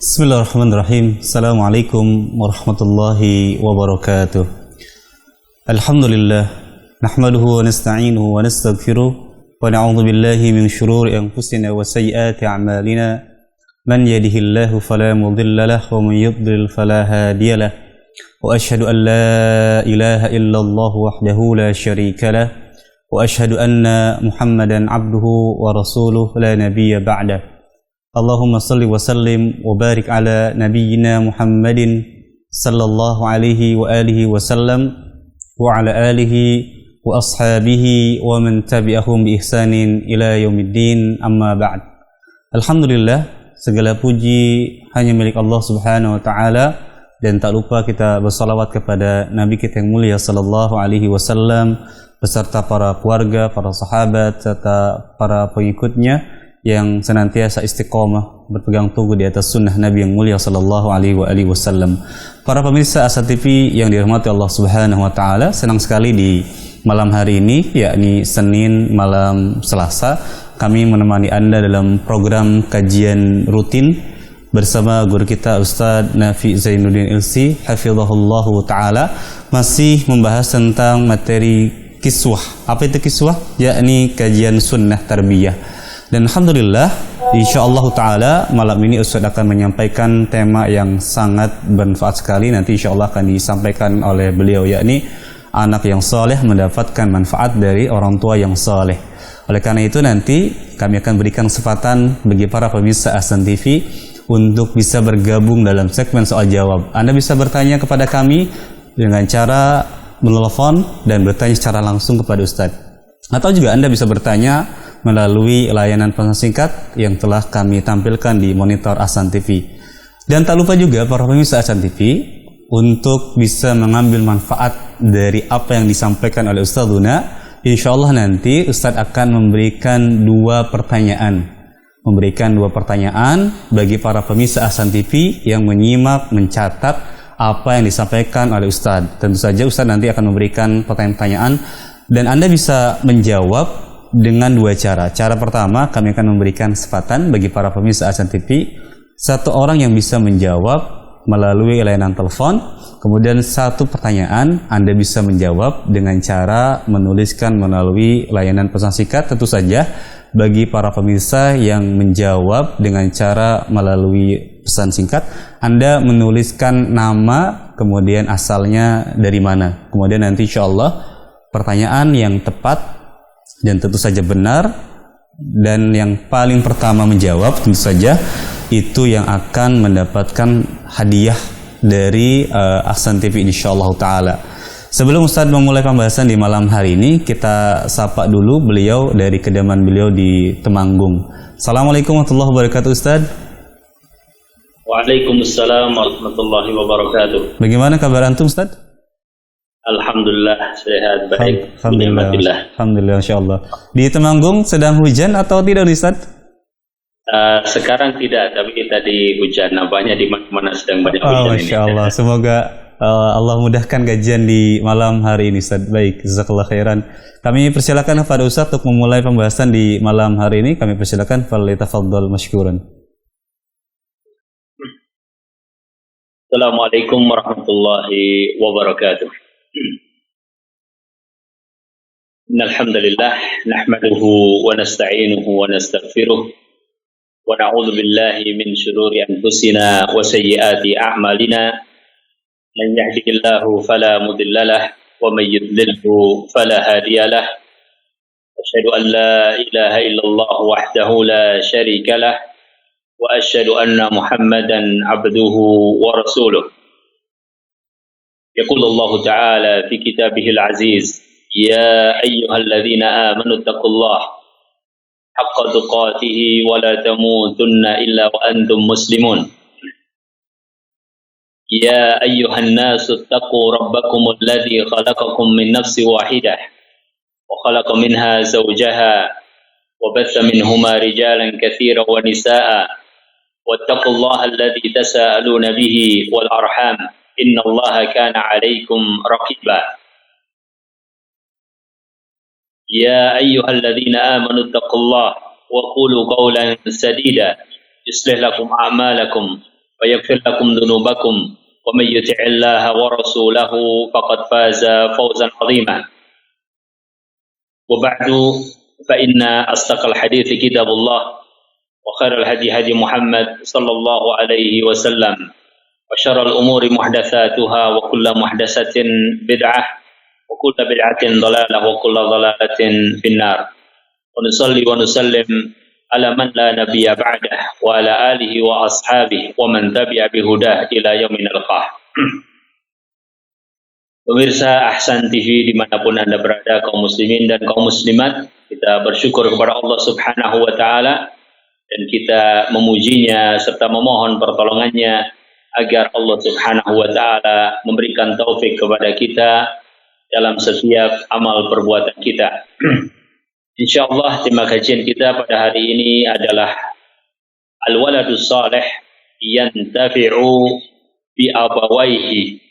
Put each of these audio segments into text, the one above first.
Bismillahirrahmanirrahim. Assalamualaikum warahmatullahi wabarakatuh. Alhamdulillah, nahmaduhu wa nasta'inuhu wa nastaghfiruh wa na'udzu billahi min shururi anfusina wa sayyiati a'malina. Man yahdihillahu fala mudilla lahu wa man yudlil fala hadiya lahu. Wa ashhadu an la ilaha illallah wahdahu la syarika lahu wa ashhadu anna Muhammadan 'abduhu wa rasuluhu la nabiyya ba'dahu. Allahumma salli wa sallim wa barik ala nabiyyina Muhammadin sallallahu alaihi wa alihi wa sallam wa ala alihi wa ashabihi wa man tabi'ahum bi ihsanin ila yaumiddin, amma ba'd. Alhamdulillah, segala puji hanya milik Allah Subhanahu wa taala, dan tak lupa kita bersalawat kepada Nabi kita yang mulia sallallahu alaihi wasallam beserta para keluarga, para sahabat serta para pengikutnya yang senantiasa istiqomah berpegang teguh di atas sunnah Nabi yang mulia sallallahu alaihi wasallam. Para pemirsa Asad TV yang dirahmati Allah Subhanahu wa taala, senang sekali di malam hari ini, yakni Senin malam Selasa, kami menemani Anda dalam program kajian rutin bersama guru kita Ustaz Nafi Zainuddin Ilsi hafizahullahu taala, masih membahas tentang materi kiswah. Apa itu kiswah? Yakni kajian sunnah tarbiyah. Dan alhamdulillah, insyaallah taala malam ini Ustaz akan menyampaikan tema yang sangat bermanfaat sekali. Nanti insyaallah akan disampaikan oleh beliau, yakni anak yang saleh mendapatkan manfaat dari orang tua yang saleh. Oleh karena itu nanti kami akan berikan kesempatan bagi para pemirsa Ahsan TV untuk bisa bergabung dalam segmen soal jawab. Anda bisa bertanya kepada kami dengan cara menelpon dan bertanya secara langsung kepada Ustaz. Atau juga Anda bisa bertanya melalui layanan pesan singkat yang telah kami tampilkan di monitor Ahsan TV. Dan tak lupa juga para pemirsa Ahsan TV untuk bisa mengambil manfaat dari apa yang disampaikan oleh Ustadzuna. Insyaallah nanti Ustadz akan memberikan dua pertanyaan bagi para pemirsa Ahsan TV yang menyimak, mencatat apa yang disampaikan oleh Ustadz. Tentu saja Ustadz nanti akan memberikan pertanyaan dan Anda bisa menjawab dengan dua cara. Cara pertama, kami akan memberikan kesempatan bagi para pemirsa Ahsan TV, satu orang yang bisa menjawab melalui layanan telepon. Kemudian satu pertanyaan Anda bisa menjawab dengan cara menuliskan melalui layanan pesan singkat. Tentu saja bagi para pemirsa yang menjawab dengan cara melalui pesan singkat, Anda menuliskan nama, kemudian asalnya dari mana. Kemudian nanti insyaallah pertanyaan yang tepat dan tentu saja benar, dan yang paling pertama menjawab tentu saja itu yang akan mendapatkan hadiah dari Ahsan TV insyaallah taala. Sebelum Ustaz memulai pembahasan di malam hari ini, kita sapa dulu beliau dari kediaman beliau di Temanggung. Assalamualaikum warahmatullahi wabarakatuh Ustaz. Waalaikumsalam warahmatullahi wabarakatuh. Bagaimana kabar antum Ustaz? Alhamdulillah sehat baik. Alhamdulillah insyaallah. Di Temanggung sedang hujan atau tidak Ustaz? Sekarang tidak, tapi kita di hujan. Nampaknya di mana-mana sedang banyak hujan ini. Insyaallah. Semoga Allah mudahkan kajian di malam hari ini Ustaz. Baik, jazakallahu khairan. Kami persilakan kepada Ustaz untuk memulai pembahasan di malam hari ini. Kami persilakan, falyatafaddal mashkuran. Assalamualaikum warahmatullahi wabarakatuh. Innal hamdalillah nahmaduhu wa nasta'inuhu wa nastaghfiruh wa na'udzu billahi min shururi anfusina wa sayyiati a'malina. Man yahdihillahu fala mudilla lahu wa man yudlilhu fala hadiya lahu. Asyhadu an la ilaha illallah wahdahu la syarika lahu wa asyhadu anna Muhammadan 'abduhu wa rasuluh. يقول الله تعالى في كتابه العزيز: يا أيها الذين آمنوا اتقوا الله حق تقاته ولا تموتن إلا وأنتم مسلمون. يا أيها الناس اتقوا ربكم الذي خلقكم من نفس واحدة وخلق منها زوجها وبث منهما رجالا كثيرا ونساء واتقوا الله الذي تساءلون به والأرحام إن الله كان عليكم رقيبا. يا أيها الذين آمنوا اتقوا الله وقولوا قولا سديدا يصلح لكم أعمالكم ويغفر لكم ذنوبكم ومن يطع الله ورسوله فقد فاز فوزا عظيما وبعد فإن أصدق الحديث كتاب الله وخير الهدي هدي محمد صلى الله عليه وسلم وشر الأمور محدثاتها وكل محدثة بدعة وكل بدعة ضلالة وكل ضلالة في النار ونصلي ونسلم على من لا نبي بعده وعلى آله وأصحابه ومن تبع بهداه إلى يوم نلقاه. Pemirsa Ahsan TV dimanapun Anda berada, kaum muslimin dan kaum muslimat, kita bersyukur kepada Allah Subhanahu wa Ta'ala dan kita memujinya serta memohon pertolongannya agar Allah Subhanahu wa Ta'ala memberikan taufik kepada kita dalam setiap amal perbuatan kita. Insyaallah tema kajian kita pada hari ini adalah al-waladus salih yantafi'u bi abawaihi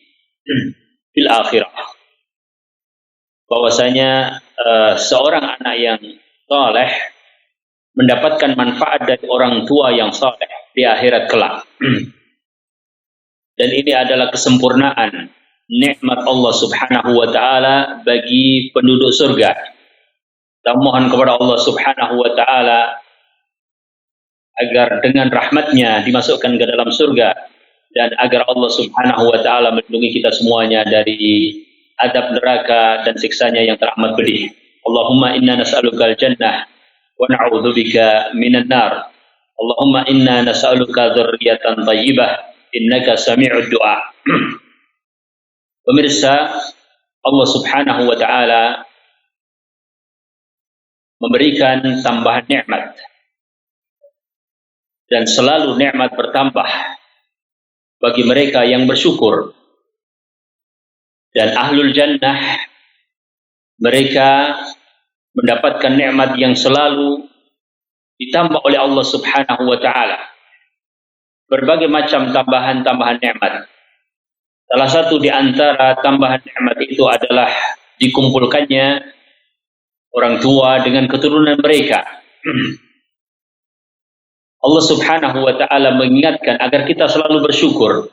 fil akhirah. Bahwasanya seorang anak yang saleh mendapatkan manfaat dari orang tua yang saleh di akhirat kelak. Dan ini adalah kesempurnaan nikmat Allah Subhanahu wa Ta'ala bagi penduduk surga. Kita mohon kepada Allah Subhanahu wa Ta'ala agar dengan rahmatnya dimasukkan ke dalam surga dan agar Allah Subhanahu wa Ta'ala melindungi kita semuanya dari adab neraka dan siksanya yang teramat pedih. Allahumma inna nas'aluka al-jannah wa na'udzubika minan nar. Allahumma inna nas'aluka dzurriyyatan thayyibah innaka sami'ud du'a. Pemirsa, Allah Subhanahu wa Ta'ala memberikan tambahan nikmat dan selalu nikmat bertambah bagi mereka yang bersyukur. Dan ahlul jannah, mereka mendapatkan nikmat yang selalu ditambah oleh Allah Subhanahu wa Ta'ala. Berbagai macam tambahan-tambahan nikmat. Salah satu di antara tambahan nikmat itu adalah dikumpulkannya orang tua dengan keturunan mereka. Allah Subhanahu wa Ta'ala mengingatkan agar kita selalu bersyukur.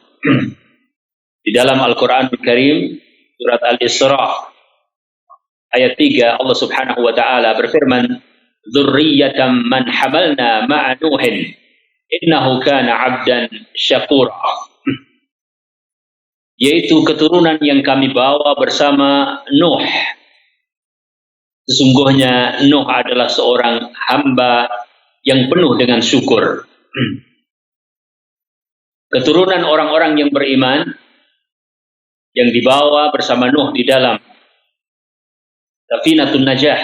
Di dalam Al-Qur'anul Karim surat Al-Isra ayat 3 Allah Subhanahu wa Ta'ala berfirman, "Dzurriyyatan man hamalna ma'a Nuhin innahu kana 'abdan syakura." Yaitu keturunan yang kami bawa bersama Nuh. Sesungguhnya Nuh adalah seorang hamba yang penuh dengan syukur. Keturunan orang-orang yang beriman yang dibawa bersama Nuh di dalam Safinatun Najah,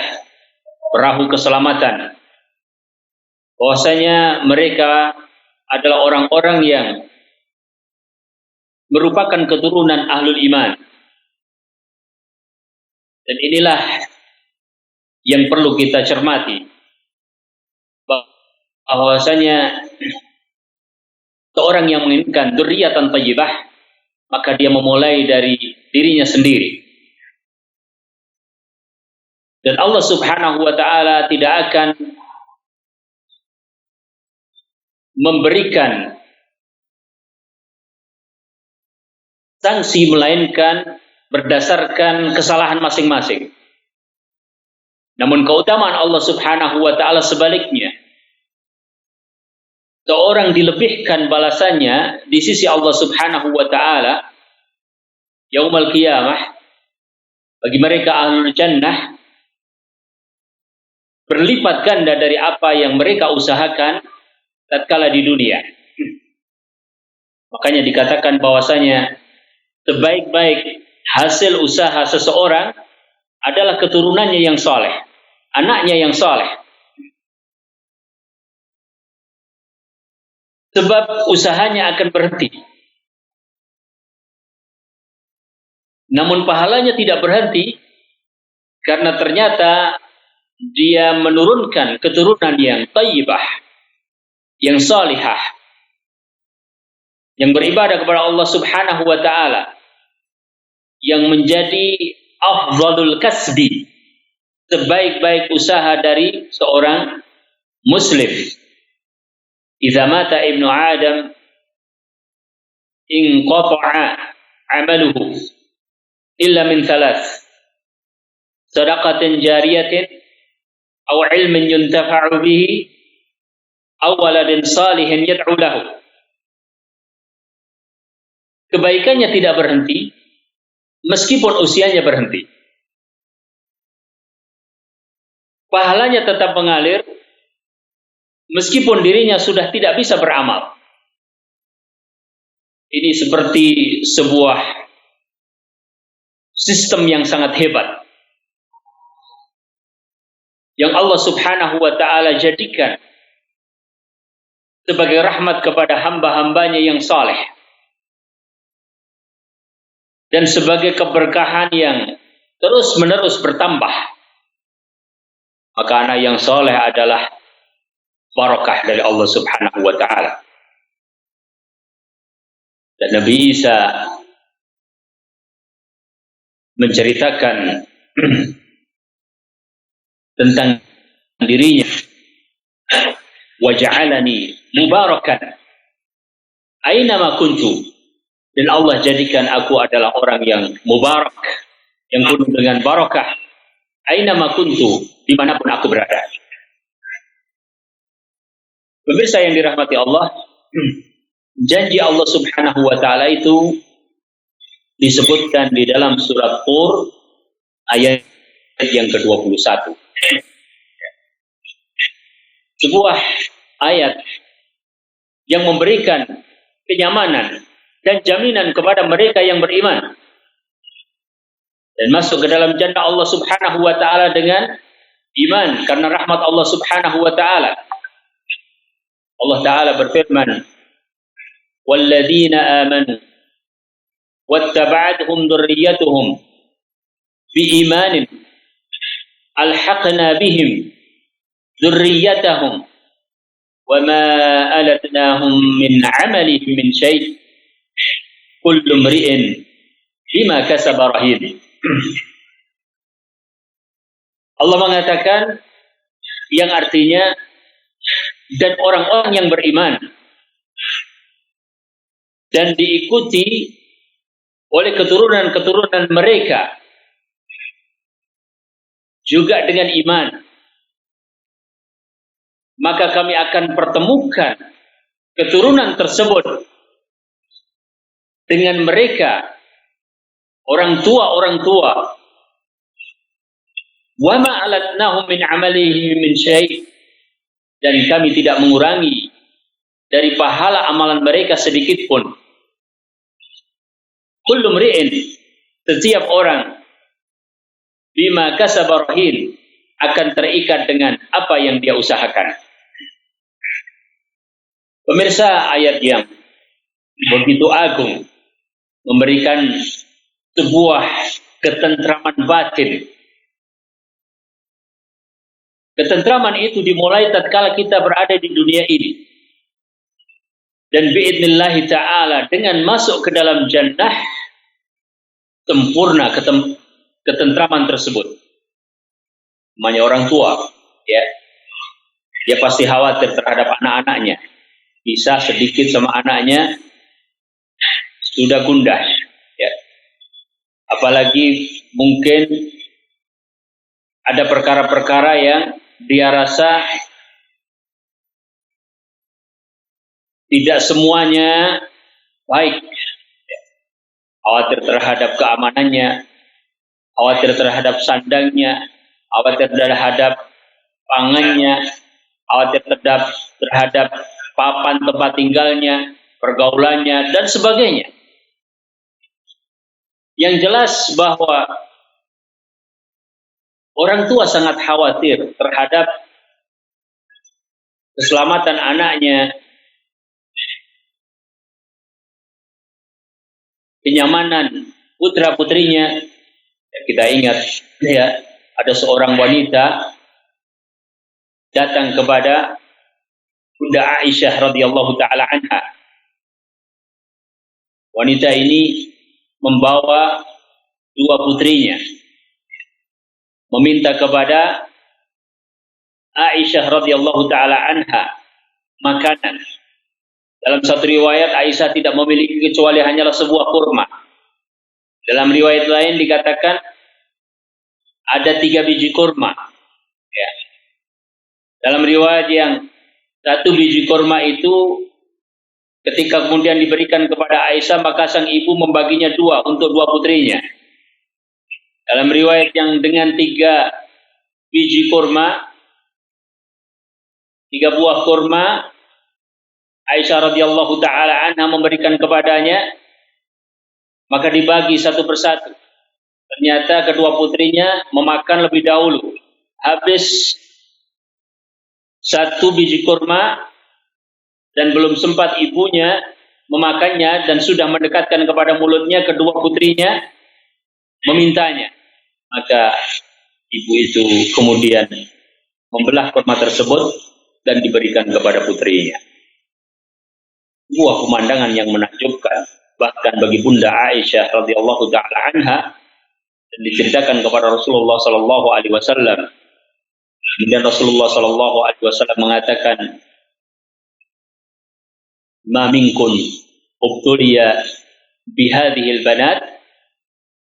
perahu keselamatan. Bahwasanya mereka adalah orang-orang yang merupakan keturunan ahlul iman. Dan inilah yang perlu kita cermati, bahwasanya seorang yang menginginkan dzurriyyatan thayyibah, maka dia memulai dari dirinya sendiri. Dan Allah Subhanahu wa Ta'ala tidak akan memberikan sanksi melainkan berdasarkan kesalahan masing-masing. Namun keutamaan Allah Subhanahu wa Ta'ala sebaliknya. Seorang dilebihkan balasannya di sisi Allah Subhanahu wa Ta'ala yaumul qiyamah bagi mereka ahlul jannah berlipat ganda dari apa yang mereka usahakan tatkala di dunia. Makanya dikatakan bahwasanya sebaik-baik hasil usaha seseorang adalah keturunannya yang soleh, anaknya yang soleh. Sebab usahanya akan berhenti. Namun pahalanya tidak berhenti karena ternyata dia menurunkan keturunan yang thayyibah, yang salihah, yang beribadah kepada Allah Subhanahu wa Ta'ala, yang menjadi afdhalul kasbi, sebaik-baik usaha dari seorang muslim. Idza mata ibnu Adam in qata'a 'amaluhu illa min thalath, sadaqatin jariyatin aw 'ilmin yuntafa'u bihi aw waladin salihin yad'u lahu. Kebaikannya tidak berhenti meskipun usianya berhenti. Pahalanya tetap mengalir meskipun dirinya sudah tidak bisa beramal. Ini seperti sebuah sistem yang sangat hebat yang Allah Subhanahu wa ta'ala jadikan sebagai rahmat kepada hamba-hambanya yang saleh dan sebagai keberkahan yang terus-menerus bertambah. Maka anak yang saleh adalah barakah dari Allah Subhanahu wa ta'ala. Dan Nabi Isa menceritakan tentang dirinya, waja'alani mubarakan ainama kuntu, dan Allah jadikan aku adalah orang yang mubarak, yang penuh dengan barakah, ainama kuntu, dimanapun aku berada. Pemirsa yang dirahmati Allah, janji Allah Subhanahu wa ta'ala itu disebutkan di dalam surat Tur ayat yang ke-21. Sebuah ayat yang memberikan kenyamanan dan jaminan kepada mereka yang beriman dan masuk ke dalam jannah Allah Subhanahu wa ta'ala dengan iman karena rahmat Allah Subhanahu wa ta'ala. Allah Ta'ala berfirman, walladzina amanu wattaba'athum dzurriyyatuhum biimanin alhaqna bihim dzurriyyatahum wama alatnahum min 'amalihim min syai' kullu imri'in bima kasaba rahin. Allah mengatakan yang artinya dan orang-orang yang beriman dan diikuti oleh keturunan-keturunan mereka juga dengan iman, maka kami akan pertemukan keturunan tersebut dengan mereka orang tua wa ma alatnahum min amalihim min syai', dan kami tidak mengurangi dari pahala amalan mereka sedikit pun. Kullu mri'in, setiap orang, bima kasaba rahin, akan terikat dengan apa yang dia usahakan. Pemirsa, ayat yang begitu agung memberikan sebuah ketentraman batin. Ketentraman itu dimulai tatkala kita berada di dunia ini. Dan biidznillah ta'ala dengan masuk ke dalam jannah sempurna ketentraman tersebut. Namanya orang tua, ya. Dia pasti khawatir terhadap anak-anaknya. Bisa sedikit sama anaknya sudah gundah, ya. Apalagi mungkin ada perkara-perkara yang dia rasa tidak semuanya baik. Khawatir terhadap keamanannya, khawatir terhadap sandangnya, khawatir terhadap pangannya, khawatir terhadap papan tempat tinggalnya, pergaulannya, dan sebagainya. Yang jelas bahwa orang tua sangat khawatir terhadap keselamatan anaknya, kenyamanan putra-putrinya. Kita ingat, ya, ada seorang wanita datang kepada Bunda Aisyah radhiyallahu taala anha. Wanita ini membawa dua putrinya, meminta kepada Aisyah radhiyallahu taala anha makanan. Dalam satu riwayat Aisyah tidak memiliki kecuali hanyalah sebuah kurma. Dalam riwayat lain dikatakan ada 3 biji kurma. Ya. Dalam riwayat yang 1 biji kurma itu ketika kemudian diberikan kepada Aisyah, maka sang ibu membaginya 2 untuk 2 putrinya. Dalam riwayat yang dengan 3 biji kurma, 3 buah kurma, Aisyah radhiyallahu taala anha memberikan kepadanya, maka dibagi satu persatu. Ternyata kedua putrinya memakan lebih dahulu. Habis 1 biji kurma dan belum sempat ibunya memakannya dan sudah mendekatkan kepada mulutnya, kedua putrinya memintanya. Maka ibu itu kemudian membelah kurma tersebut dan diberikan kepada putrinya. Sebuah pemandangan yang menakjubkan bahkan bagi Bunda Aisyah radhiyallahu taala anha, dan diceritakan kepada Rasulullah sallallahu alaihi wasallam. Kemudian Rasulullah sallallahu alaihi wasallam mengatakan, "Ma minkum ubtuliya bihadhil banat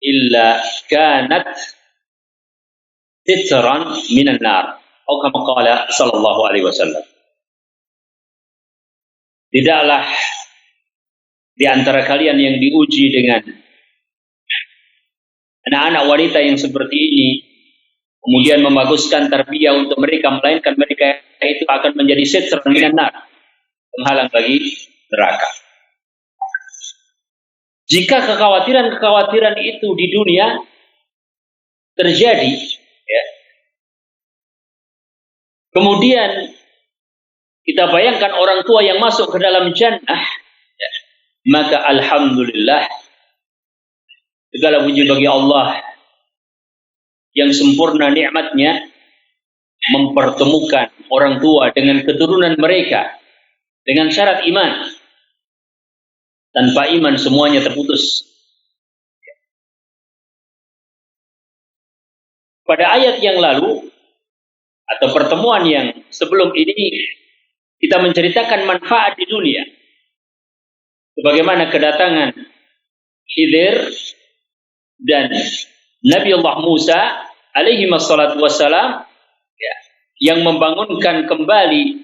illa kanat titran minan nar." Atau kama qala sallallahu alaihi wasallam. Tidaklah di antara kalian yang diuji dengan anak-anak wanita yang seperti ini, kemudian membaguskan tarbiyah untuk mereka, melainkan mereka itu akan menjadi sitran minan nar, penghalang bagi neraka. Jika kekhawatiran-kekhawatiran itu di dunia terjadi, ya, kemudian kita bayangkan orang tua yang masuk ke dalam jannah, ya, maka alhamdulillah, segala puji bagi Allah yang sempurna nikmatnya mempertemukan orang tua dengan keturunan mereka dengan syarat iman. Tanpa iman semuanya terputus. Pada ayat yang lalu atau pertemuan yang sebelum ini, kita menceritakan manfaat di dunia. Sebagaimana kedatangan Khidir dan Nabi Allah Musa alaihi wassalatu wassalam, ya, yang membangunkan kembali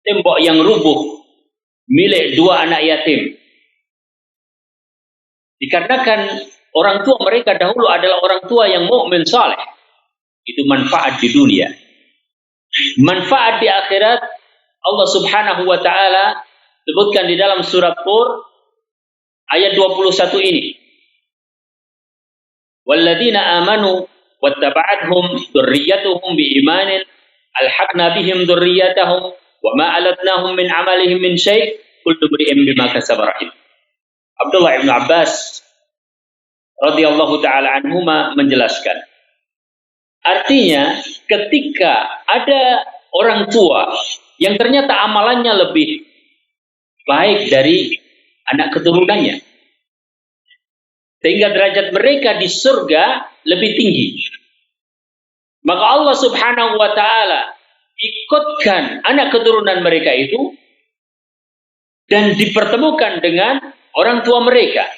tembok yang rubuh milik 2 anak yatim. Dikarenakan orang tua mereka dahulu adalah orang tua yang mukmin saleh. Itu manfaat di dunia. Manfaat di akhirat, Allah Subhanahu wa taala sebutkan di dalam surat Tur ayat 21 ini. Walladzina amanu wattaba'athum dzurriyyatuhum biimanin alhaqna bihim dzurriyyatahum wama alatnahum min amalihim min syai' kullu imrin bima kasaba rahim. Abdullah bin Abbas radhiyallahu taala anhuma menjelaskan, artinya ketika ada orang tua yang ternyata amalannya lebih baik dari anak keturunannya, sehingga derajat mereka di surga lebih tinggi, maka Allah Subhanahu wa taala ikutkan anak keturunan mereka itu dan dipertemukan dengan orang tua mereka.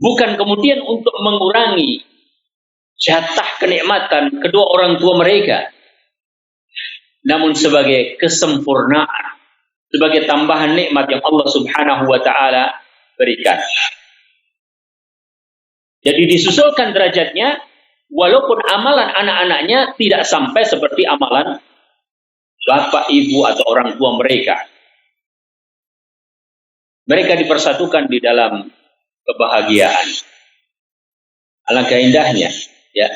Bukan kemudian untuk mengurangi jatah kenikmatan kedua orang tua mereka, namun sebagai kesempurnaan, sebagai tambahan nikmat yang Allah Subhanahu wa taala berikan. Jadi disusulkan derajatnya, walaupun amalan anak-anaknya tidak sampai seperti amalan bapak, ibu, atau orang tua mereka. Mereka dipersatukan di dalam kebahagiaan. Alangkah indahnya, ya.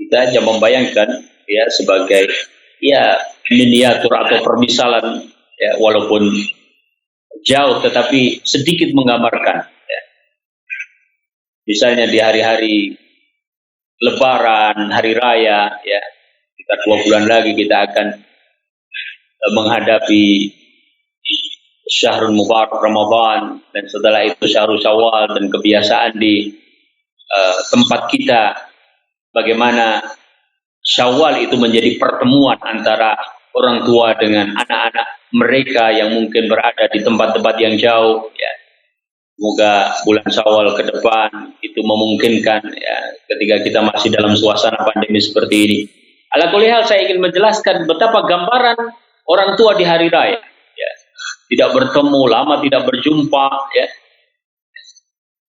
Kita hanya membayangkan, ya, sebagai, ya, miniatur atau permisalan, ya, walaupun jauh tetapi sedikit menggambarkan, ya. Misalnya di hari-hari Lebaran, hari raya, ya, kita 2 bulan lagi kita akan menghadapi Syahrul Mubarak Ramadan, dan setelah itu Syahrul Syawal, dan kebiasaan di tempat kita bagaimana Syawal itu menjadi pertemuan antara orang tua dengan anak-anak mereka yang mungkin berada di tempat-tempat yang jauh, ya. Semoga bulan Syawal ke depan itu memungkinkan, ya, ketika kita masih dalam suasana pandemi seperti ini. Ala kulli hal, saya ingin menjelaskan betapa gambaran orang tua di hari raya, ya. Tidak bertemu lama, tidak berjumpa, ya.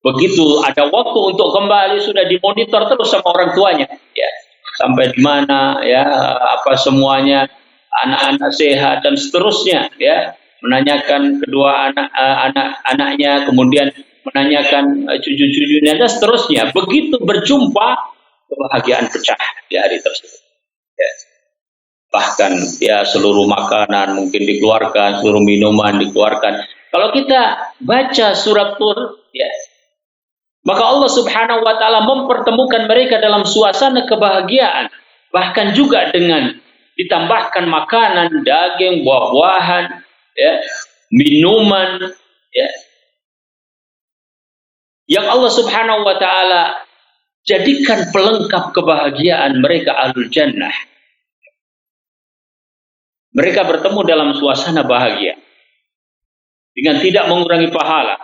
Begitu ada waktu untuk kembali sudah dimonitor terus sama orang tuanya, ya. Sampai di mana, ya, apa semuanya, anak-anak sehat dan seterusnya, ya. Menanyakan kedua anak-anaknya, kemudian menanyakan cucu-cucunya dan seterusnya. Begitu berjumpa, kebahagiaan pecah di hari tersebut. Ya. Bahkan, ya, seluruh makanan mungkin dikeluarkan, seluruh minuman dikeluarkan. Kalau kita baca surat Tur, ya, maka Allah Subhanahu wa Ta'ala mempertemukan mereka dalam suasana kebahagiaan, bahkan juga dengan ditambahkan makanan, daging, buah-buahan, ya, minuman, ya, yang Allah Subhanahu wa Ta'ala jadikan pelengkap kebahagiaan mereka ahlul jannah. Mereka bertemu dalam suasana bahagia dengan tidak mengurangi pahala.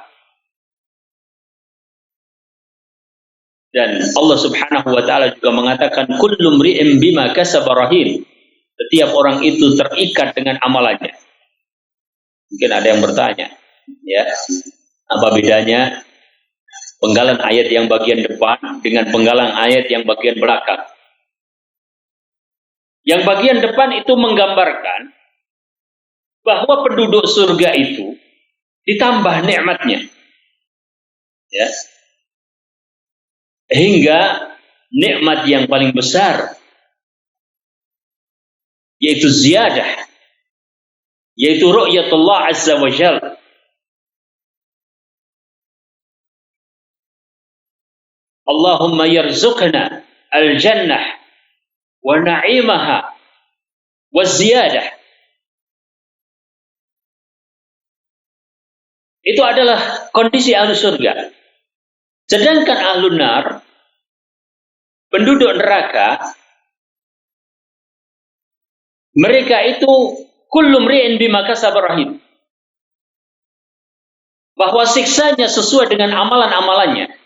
Dan Allah Subhanahu wa Ta'ala juga mengatakan kullu mri'in bima kasaba rahin. Setiap orang itu terikat dengan amalannya. Mungkin ada yang bertanya, ya, apa bedanya penggalan ayat yang bagian depan dengan penggalan ayat yang bagian belakang? Yang bagian depan itu menggambarkan bahwa penduduk surga itu ditambah nikmatnya, ya, hingga nikmat yang paling besar yaitu ziyadah, yaitu ru'yatullah azza wa jal. Allahumma yarzuqna al-jannah wa na'imaha wa ziyadah. Itu adalah kondisi ahli surga. Sedangkan ahlun nar, penduduk neraka, mereka itu kullu mri'in bima kasaba rahin. Bahwa siksanya sesuai dengan amalan-amalannya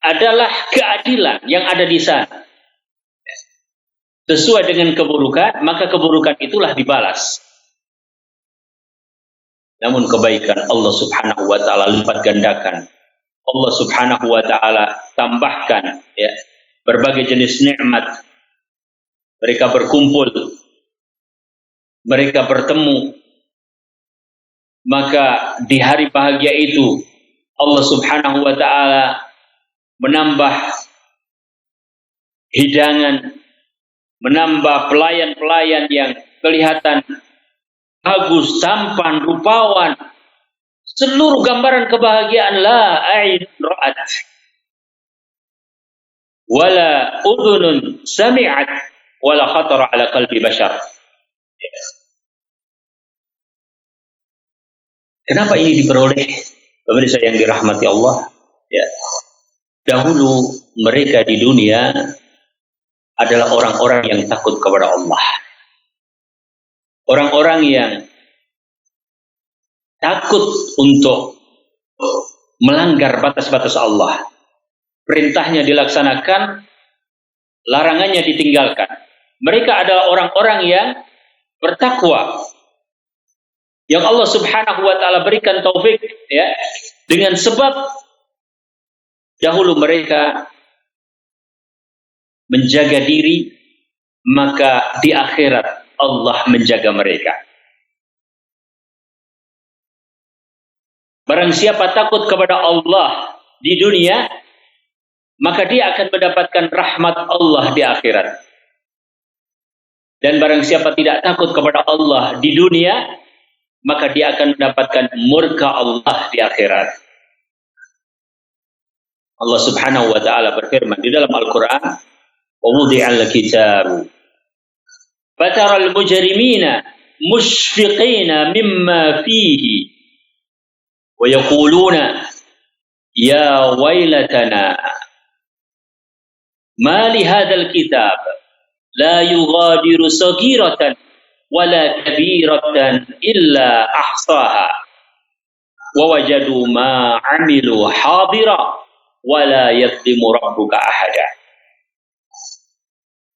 adalah keadilan yang ada di sana. Sesuai dengan keburukan, maka keburukan itulah dibalas. Namun kebaikan Allah Subhanahu wa Ta'ala lipat gandakan. Allah Subhanahu wa Ta'ala tambahkan, ya, berbagai jenis nikmat. Mereka berkumpul, mereka bertemu. Maka di hari bahagia itu Allah Subhanahu wa Ta'ala menambah hidangan, menambah pelayan-pelayan yang kelihatan bagus, tampan, rupawan. Seluruh gambaran kebahagiaan la a'in ra'at wala udhunun sami'at wala khatara ala qalbi bashar. Kenapa ini diperoleh? Pemirsa yang dirahmati Allah, ya. Dahulu mereka di dunia adalah orang-orang yang takut kepada Allah. Orang-orang yang takut untuk melanggar batas-batas Allah. Perintahnya dilaksanakan, larangannya ditinggalkan. Mereka adalah orang-orang yang bertakwa, yang Allah Subhanahu wa Ta'ala berikan taufik, ya, dengan sebab dahulu mereka menjaga diri, maka di akhirat Allah menjaga mereka. Barang siapa takut kepada Allah di dunia, maka dia akan mendapatkan rahmat Allah di akhirat. Dan barang siapa tidak takut kepada Allah di dunia, maka dia akan mendapatkan murka Allah di akhirat. Allah Subhanahu wa Ta'ala berfirman di dalam Al-Quran, "Wa wudi'al kitabu fatara al-mujrimina mushfiqina mimma fihi wa yaquluna ya wailatana ma li hadzal kitab la yughadiru saghiratan wala kabiratan illa ahsaha wa wajadu ma 'amilu hadira wala yadhlimu rabbuka ahada.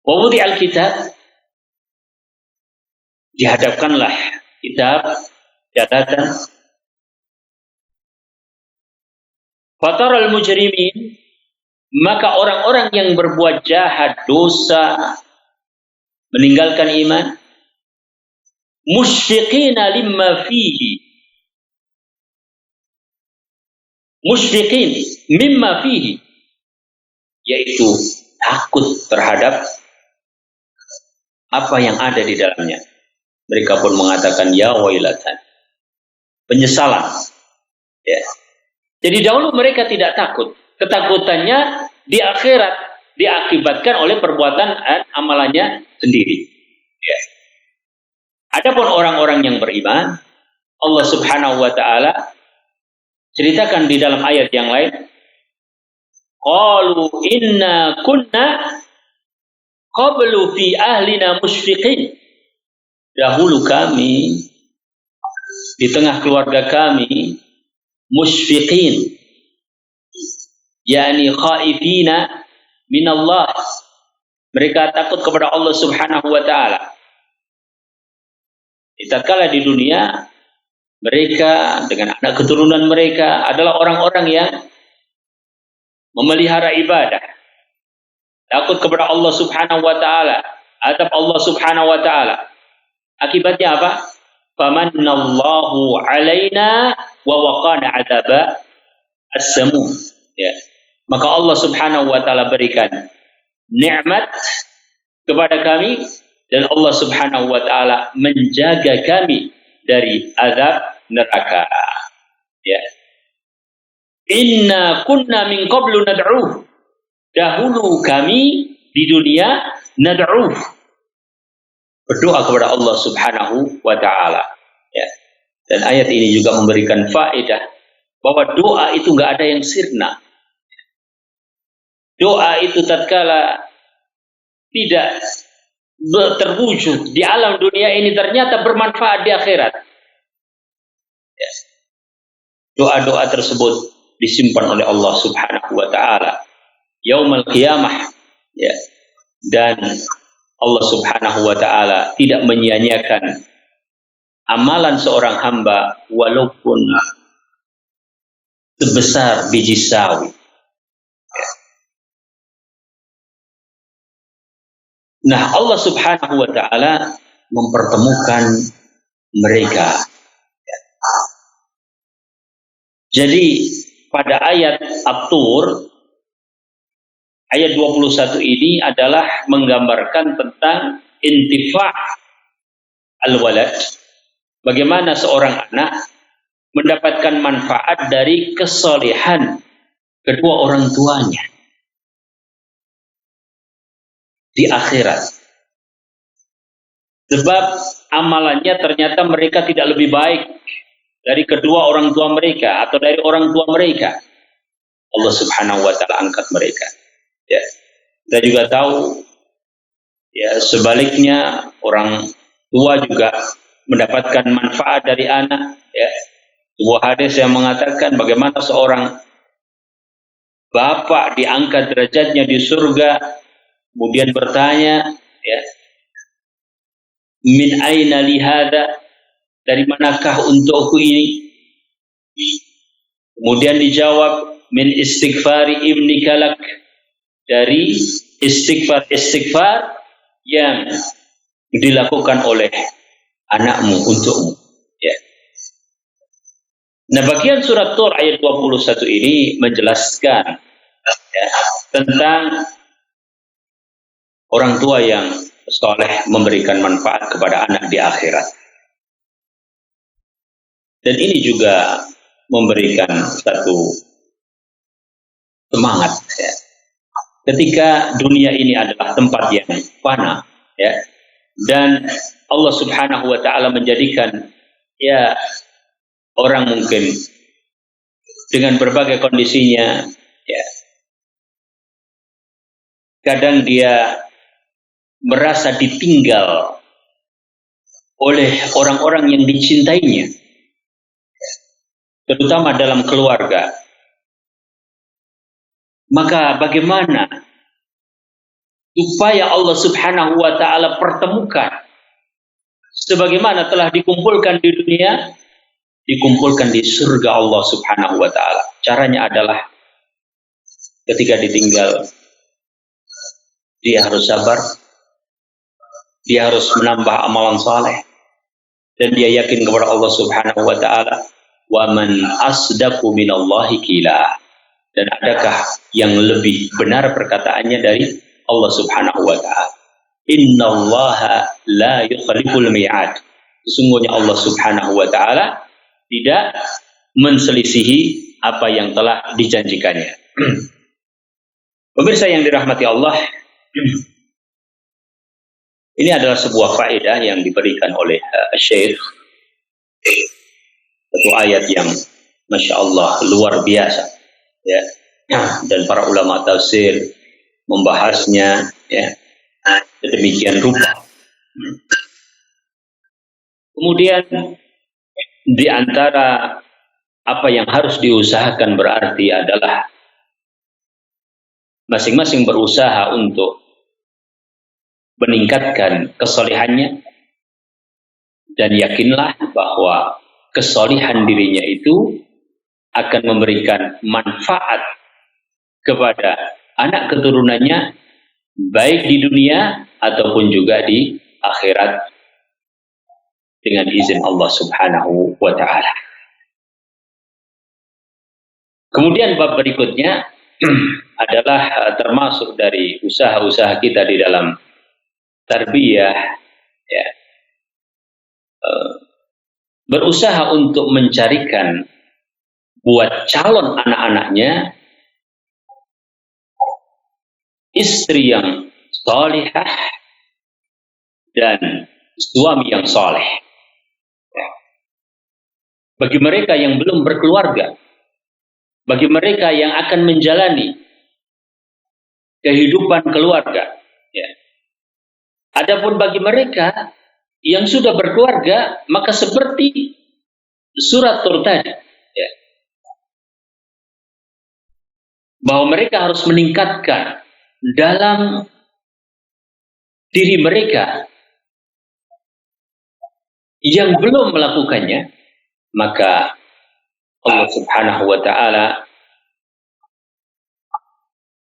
Wa wudi'al kitab, dihadapkanlah kitab catatan, fataral mujrimin, maka orang-orang yang berbuat jahat, dosa, meninggalkan iman, musyfiqina limma fihi, musyfiqin mimma fihi, yaitu takut terhadap apa yang ada di dalamnya. Mereka pun mengatakan ya wailatan, penyesalan. Ya. Jadi dahulu mereka tidak takut. Ketakutannya di akhirat diakibatkan oleh perbuatan amalannya sendiri. Ya. Adapun orang-orang yang beriman, Allah Subhanahu wa taala ceritakan di dalam ayat yang lain, qalu inna kunna qablu fi ahlina musyfiqin. Dahulu kami di tengah keluarga kami musyfiqin, yakni khaifina minallah, mereka takut kepada Allah Subhanahu wa taala. Tatkala di dunia mereka dengan anak keturunan mereka adalah orang-orang yang memelihara ibadah, takut kepada Allah Subhanahu wa taala, adab Allah Subhanahu wa taala. Akibatnya apa? Famanallahu alaina wa waqana adzaba as-samum. Ya. Maka Allah Subhanahu wa taala berikan nikmat kepada kami dan Allah Subhanahu wa taala menjaga kami dari azab neraka. Ya. Inna kunna min qablu nad'uh. Dahulu kami di dunia nad'uh, berdoa kepada Allah Subhanahu wa taala. Ya. Dan ayat ini juga memberikan faedah bahwa doa itu enggak ada yang sirna. Doa itu tatkala tidak terwujud di alam dunia ini ternyata bermanfaat di akhirat. Ya. Doa-doa tersebut disimpan oleh Allah Subhanahu wa taala yaumul qiyamah. Ya. Dan Allah Subhanahu wa taala tidak menyia-nyiakan amalan seorang hamba walaupun sebesar biji sawi. Nah, Allah Subhanahu wa taala mempertemukan mereka. Jadi pada ayat At-Tur ayat 21 ini adalah menggambarkan tentang intifa' al-walad, bagaimana seorang anak mendapatkan manfaat dari kesalehan kedua orang tuanya di akhirat. Sebab amalannya ternyata mereka tidak lebih baik dari kedua orang tua mereka atau dari orang tua mereka. Allah Subhanahu wa taala angkat mereka. Ya. Kita juga tahu ya sebaliknya orang tua juga mendapatkan manfaat dari anak. Ya. Sebuah hadis yang mengatakan bagaimana seorang bapak diangkat derajatnya di surga, kemudian bertanya, ya, min aina li hada, dari manakah untukku ini? Kemudian dijawab, min istighfari ibnika lak, dari istighfar yang dilakukan oleh anakmu untukmu. Ya. Nah, bagian surat Tur ayat 21 ini menjelaskan ya, tentang orang tua yang soleh memberikan manfaat kepada anak di akhirat. Dan ini juga memberikan satu semangat ya. Ketika dunia ini adalah tempat yang fana ya, dan Allah Subhanahu wa taala menjadikan ya orang mungkin dengan berbagai kondisinya ya, kadang dia merasa ditinggal oleh orang-orang yang dicintainya, terutama dalam keluarga, maka bagaimana upaya Allah Subhanahu wa taala pertemukan sebagaimana telah dikumpulkan di dunia, dikumpulkan di surga Allah Subhanahu wa taala. Caranya adalah ketika ditinggal, dia harus sabar, dia harus menambah amalan saleh, dan dia yakin kepada Allah Subhanahu wa taala, wa man asdaqu minallahi qila. Dan adakah yang lebih benar perkataannya dari Allah Subhanahu wa taala? Innallaha la yukhliful mi'ad. Sesungguhnya Allah Subhanahu wa taala tidak menselisihi apa yang telah dijanjikannya. Pemirsa yang dirahmati Allah, ini adalah sebuah faedah yang diberikan oleh Syekh, satu ayat yang Masya Allah luar biasa, ya. Dan para ulama tafsir membahasnya, ya, demikian rupa. Kemudian di antara apa yang harus diusahakan berarti adalah masing-masing berusaha untuk meningkatkan kesalehannya, dan yakinlah bahwa kesalehan dirinya itu akan memberikan manfaat kepada anak keturunannya, baik di dunia ataupun juga di akhirat, dengan izin Allah Subhanahu wa ta'ala. Kemudian bab berikutnya adalah termasuk dari usaha-usaha kita di dalam tarbiyah, ya, berusaha untuk mencarikan buat calon anak-anaknya istri yang salihah dan suami yang saleh. Bagi mereka yang belum berkeluarga, bagi mereka yang akan menjalani kehidupan keluarga, ya. Adapun bagi mereka yang sudah berkeluarga, maka seperti surat Tur tadi, ya, bahwa mereka harus meningkatkan dalam diri mereka yang belum melakukannya, maka Allah Subhanahu wa ta'ala,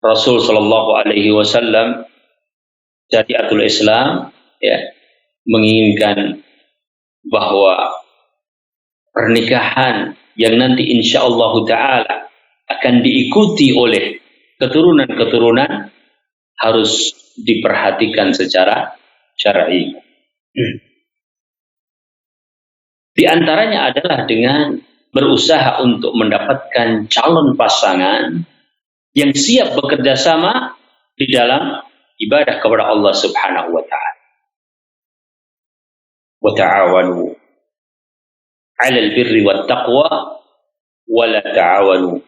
Rasul sallallahu alaihi wasallam, Syariatul Islam, ya, menginginkan bahwa pernikahan yang nanti insyaallah ta'ala akan diikuti oleh keturunan-keturunan harus diperhatikan secara syar'i. Di antaranya adalah dengan berusaha untuk mendapatkan calon pasangan yang siap bekerja sama di dalam ibadah kepada Allah Subhanahu wa ta'ala. Wa ta'awanu 'alal birri wat taqwa wa la ta'awanu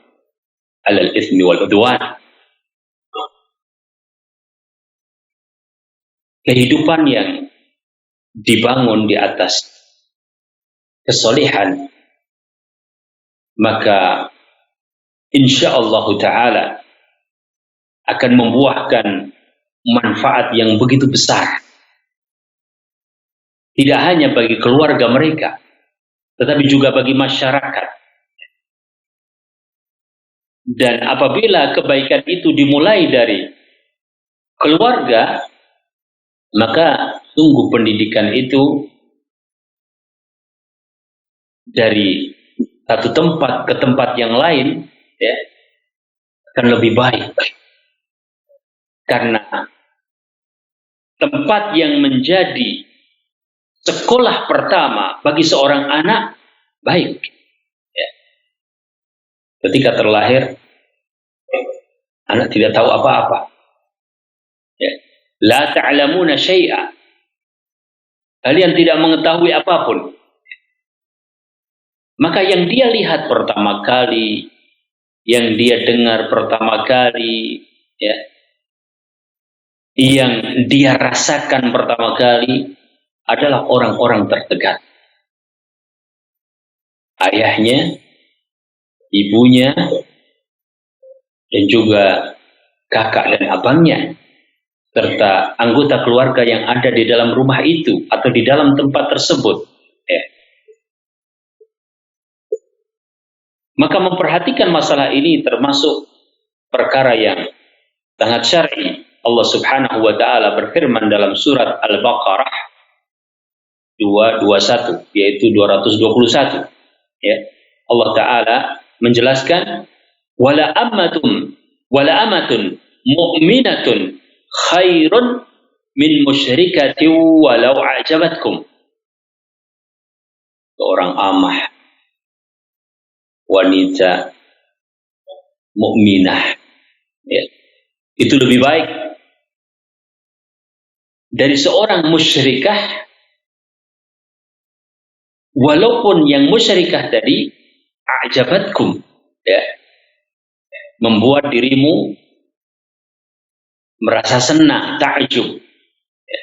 'alal itsmi wal 'udwan. Kehidupan yang dibangun di atas kesalehan, maka insyaallah ta'ala akan membuahkan manfaat yang begitu besar, tidak hanya bagi keluarga mereka, tetapi juga bagi masyarakat. Dan apabila kebaikan itu dimulai dari keluarga, maka sungguh pendidikan itu dari satu tempat ke tempat yang lain, ya, akan lebih baik. Karena tempat yang menjadi sekolah pertama bagi seorang anak baik, ya. Ketika terlahir, anak tidak tahu apa-apa, ya. La ta'lamuna syai'a, kalian tidak mengetahui apapun. Maka yang dia lihat pertama kali, yang dia dengar pertama kali, ya, yang dia rasakan pertama kali adalah orang-orang terdekat. Ayahnya, ibunya, dan juga kakak dan abangnya, serta anggota keluarga yang ada di dalam rumah itu atau di dalam tempat tersebut. Ya. Maka memperhatikan masalah ini termasuk perkara yang sangat syar'i. Allah Subhanahu wa taala berfirman dalam surat Al-Baqarah 221, yaitu 221. Ya. Allah taala menjelaskan wala amatun mu'minatun khairun min musyrikatin walau a'jabatkum. Seorang amah wanita mukminah, ya, itu lebih baik dari seorang musyrikah, walaupun yang musyrikah tadi a'jabatkum, ya, membuat dirimu merasa senang, ta'jub, ya.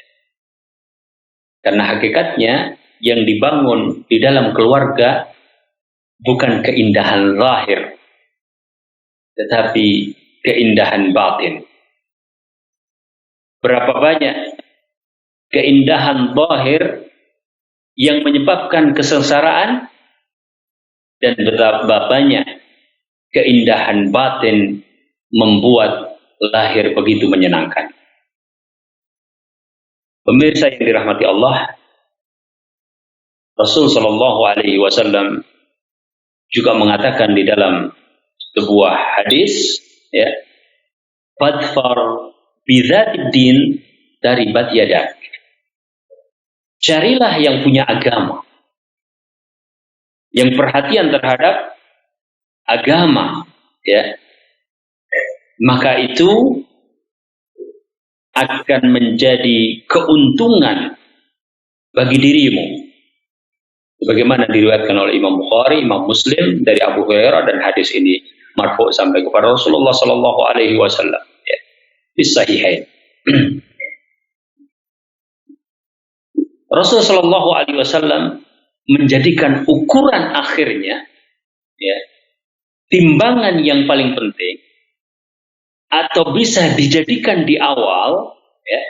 Karena hakikatnya yang dibangun di dalam keluarga bukan keindahan lahir, tetapi keindahan batin. Berapa banyak keindahan zahir yang menyebabkan kesengsaraan, dan betapa banyak keindahan batin membuat lahir begitu menyenangkan. Pemirsa yang dirahmati Allah, Rasul Shallallahu Alaihi Wasallam juga mengatakan di dalam sebuah hadis, ya, fadfar bidzatid din taribat yadak. Carilah yang punya agama, yang perhatian terhadap agama, ya, maka itu akan menjadi keuntungan bagi dirimu. Sebagaimana diriwayatkan oleh Imam Bukhari, Imam Muslim dari Abu Hurairah, dan hadis ini marfu sampai kepada Rasulullah Sallallahu Alaihi Wasallam. Ya, di Sahihain. Rasulullah Sallallahu Alaihi Wasallam menjadikan ukuran akhirnya, ya, timbangan yang paling penting atau bisa dijadikan di awal, ya,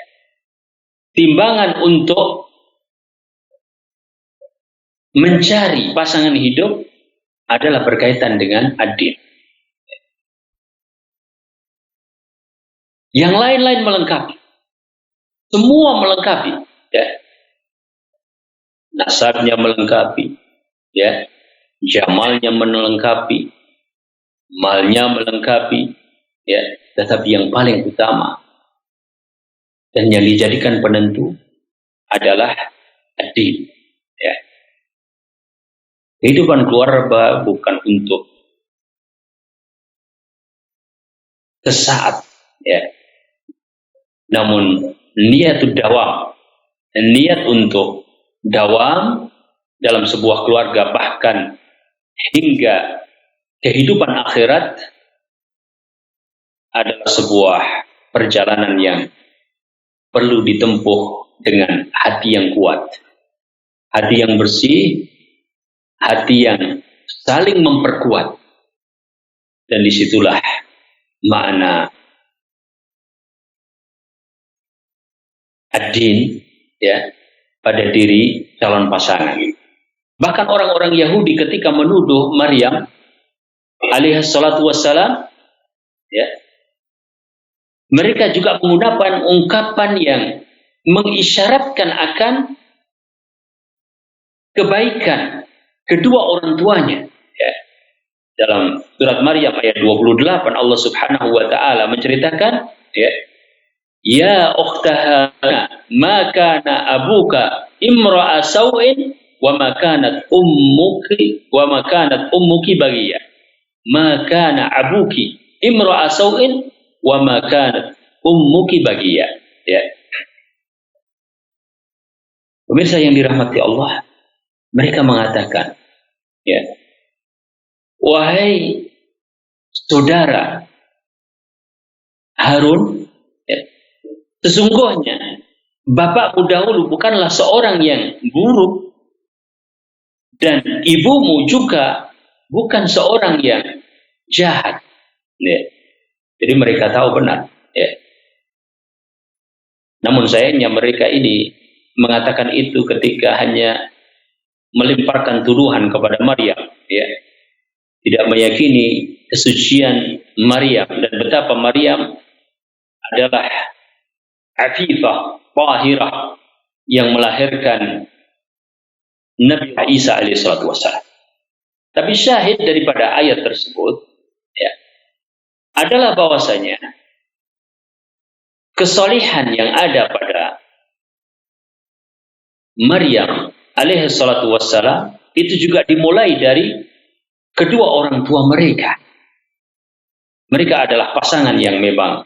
timbangan untuk mencari pasangan hidup adalah berkaitan dengan ad-din. Yang lain-lain melengkapi, semua melengkapi, ya. Nasabnya melengkapi, ya, jamalnya melengkapi, malnya melengkapi, ya, tetapi yang paling utama dan yang dijadikan penentu adalah ad-din, ya. Kehidupan keluarga bukan untuk sesaat, ya, namun niat untuk dawam dalam sebuah keluarga, bahkan hingga kehidupan akhirat, adalah sebuah perjalanan yang perlu ditempuh dengan hati yang kuat, hati yang bersih, hati yang saling memperkuat. Dan disitulah makna ad-din, ya, pada diri calon pasangan. Bahkan orang-orang Yahudi ketika menuduh Maryam alaihissalatu wassalam, ya, mereka juga menggunakan ungkapan yang mengisyaratkan akan kebaikan kedua orang tuanya, ya. Dalam surat Maryam ayat 28, Allah Subhanahu wa taala menceritakan, ya, ya ukhtaha ma kana abuka imra'a sau'in wa ma kanat ummuki baghiya. Ma kana abuki imra'a sau'in wa ma kanat ummuki baghiya. Ya. Pemirsa yang dirahmati Allah, mereka mengatakan, ya, wahai saudara Harun, ya, Sesungguhnya bapakmu dahulu bukanlah seorang yang buruk dan ibumu juga bukan seorang yang jahat. Ya. Jadi mereka tahu benar. Ya. Namun sayangnya mereka ini mengatakan itu ketika hanya melemparkan tuduhan kepada Maryam. Ya. Tidak meyakini kesucian Maryam dan betapa Maryam adalah afifah, tahirah yang melahirkan Nabi Isa alaihissalatu wassalam. Tapi syahid daripada ayat tersebut ya, adalah bahwasanya kesalihan yang ada pada Maryam alaihissalatu wassalam itu juga dimulai dari kedua orang tua mereka. Mereka adalah pasangan yang memang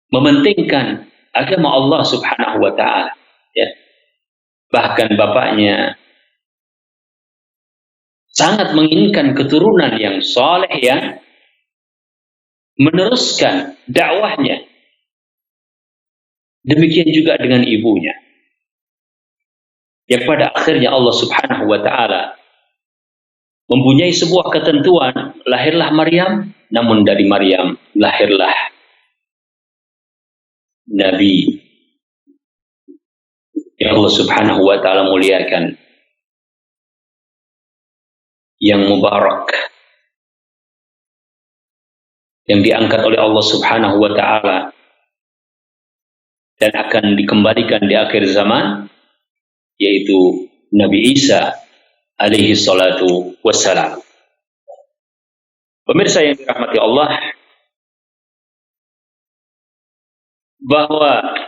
mementingkan agama Allah Subhanahu wa ta'ala. Ya. Bahkan bapaknya sangat menginginkan keturunan yang saleh yang meneruskan dakwahnya. Demikian juga dengan ibunya. Yang pada akhirnya Allah Subhanahu wa ta'ala mempunyai sebuah ketentuan, lahirlah Maryam, namun dari Maryam lahirlah Nabi yang Allah Subhanahu wa ta'ala muliakan, yang mubarak, yang diangkat oleh Allah Subhanahu wa ta'ala dan akan dikembalikan di akhir zaman, yaitu Nabi Isa alaihi salatu wassalam. Pemirsa yang dirahmati Allah, bahwa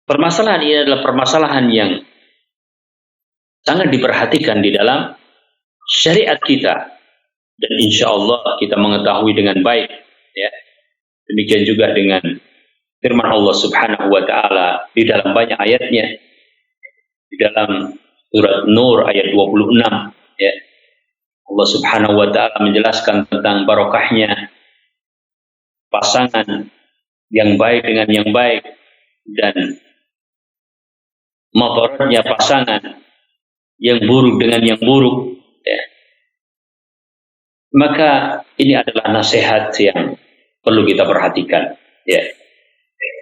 permasalahan ini adalah permasalahan yang sangat diperhatikan di dalam syariat kita, dan insya Allah kita mengetahui dengan baik ya. Demikian juga dengan firman Allah Subhanahu wa ta'ala di dalam banyak ayatnya, di dalam surat Nur ayat 26 ya. Allah Subhanahu wa ta'ala menjelaskan tentang barokahnya pasangan yang baik dengan yang baik dan madaratnya pasangan yang buruk dengan yang buruk ya. Maka ini adalah nasihat yang perlu kita perhatikan ya.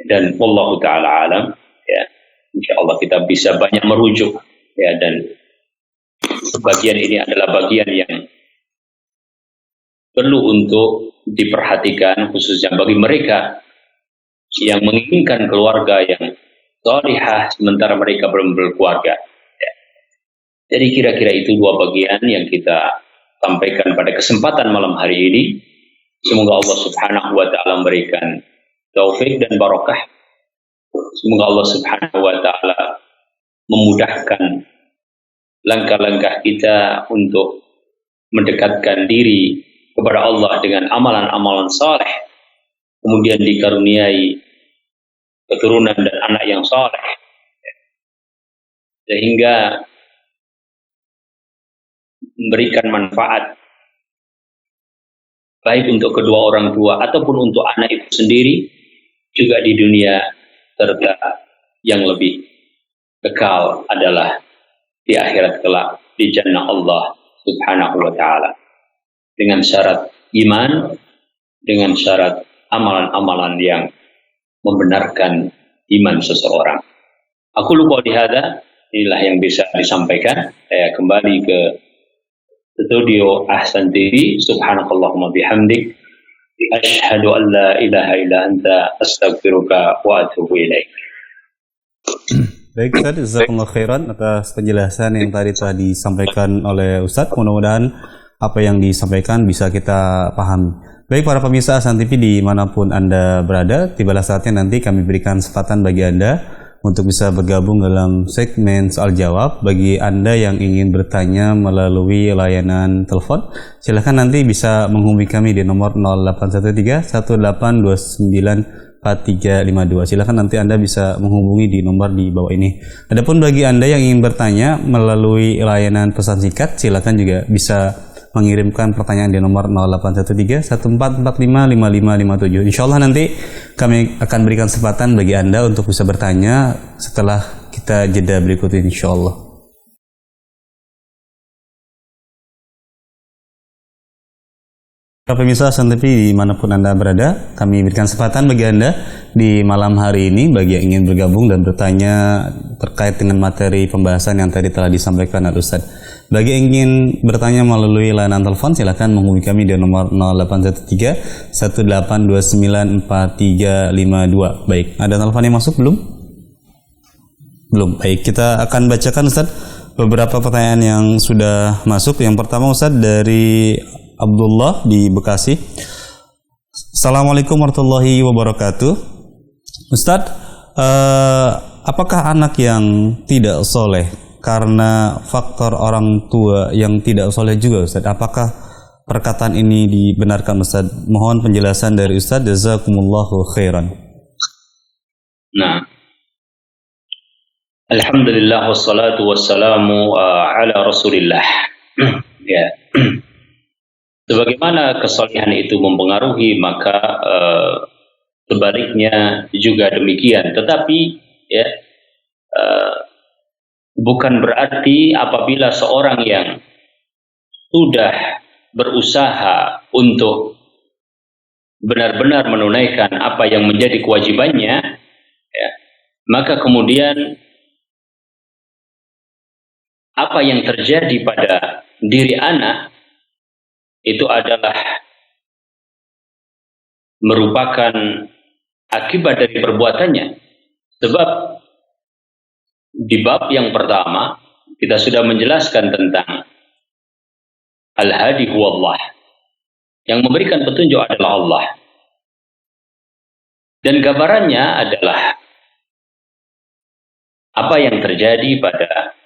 Dan wallahu ta'ala alam ya. Insyaallah kita bisa banyak merujuk ya, dan bagian ini adalah bagian yang perlu untuk diperhatikan khususnya bagi mereka yang menginginkan keluarga yang salihah sementara mereka belum berkeluarga ya. Jadi kira-kira itu dua bagian yang kita sampaikan pada kesempatan malam hari ini. Semoga Allah Subhanahu wa ta'ala memberikan taufik dan barokah. Semoga Allah Subhanahu wa ta'ala memudahkan langkah-langkah kita untuk mendekatkan diri kepada Allah dengan amalan-amalan saleh, kemudian dikaruniai keturunan dan anak yang saleh, sehingga memberikan manfaat baik untuk kedua orang tua ataupun untuk anak itu sendiri juga di dunia, serta yang lebih kekal adalah di akhirat kelak di jannah Allah Subhanahu wa ta'ala, dengan syarat iman, dengan syarat amalan-amalan yang membenarkan iman seseorang. Aku lupa dihada, inilah yang bisa disampaikan. Saya kembali ke studio Ahsan TV. Subhanakallahumma bihamdik, asyhadu an la ilaha illa anta, astaghfiruka wa atubu ilaik. Baik Ustaz, jazakumullah khairan atas penjelasan yang tadi telah disampaikan oleh Ustaz. Mudah-mudahan apa yang disampaikan bisa kita pahami. Baik para pemirsa Ahsan TV dimanapun Anda berada, tibalah saatnya nanti kami berikan kesempatan bagi Anda untuk bisa bergabung dalam segmen soal jawab. Bagi Anda yang ingin bertanya melalui layanan telepon, silakan nanti bisa menghubungi kami di nomor 0813 1829 4352. Silakan nanti Anda bisa menghubungi di nomor di bawah ini. Adapun bagi Anda yang ingin bertanya melalui layanan pesan singkat, silakan juga bisa mengirimkan pertanyaan di nomor 0813 1445 5557. Insyaallah nanti kami akan berikan kesempatan bagi Anda untuk bisa bertanya setelah kita jeda berikut ini insyaallah. Para pemirsa Hasan TV dimanapun Anda berada, kami berikan kesempatan bagi Anda di malam hari ini bagi yang ingin bergabung dan bertanya terkait dengan materi pembahasan yang tadi telah disampaikan oleh Ustaz. Bagi yang ingin bertanya melalui layanan telepon, silakan menghubungi kami di nomor 0813 1829 4352. Baik, ada telepon yang masuk belum? Belum. Baik, kita akan bacakan Ustaz beberapa pertanyaan yang sudah masuk. Yang pertama Ustaz dari Abdullah di Bekasi. Assalamualaikum warahmatullahi wabarakatuh. Ustadz, apakah anak yang tidak soleh karena faktor orang tua yang tidak soleh juga Ustadz? Apakah perkataan ini dibenarkan Ustadz? Mohon penjelasan dari Ustadz. Jazakumullahu khairan. Nah, alhamdulillah wassalatu wassalamu ala rasulillah. Ya. Sebagaimana kesalehan itu mempengaruhi, maka sebaliknya juga demikian. Tetapi ya, bukan berarti apabila seorang yang sudah berusaha untuk benar-benar menunaikan apa yang menjadi kewajibannya, ya, maka kemudian apa yang terjadi pada diri anak itu adalah merupakan akibat dari perbuatannya. Sebab di bab yang pertama kita sudah menjelaskan tentang Al-Hadi huwallah, yang memberikan petunjuk adalah Allah. Dan gambarannya adalah apa yang terjadi pada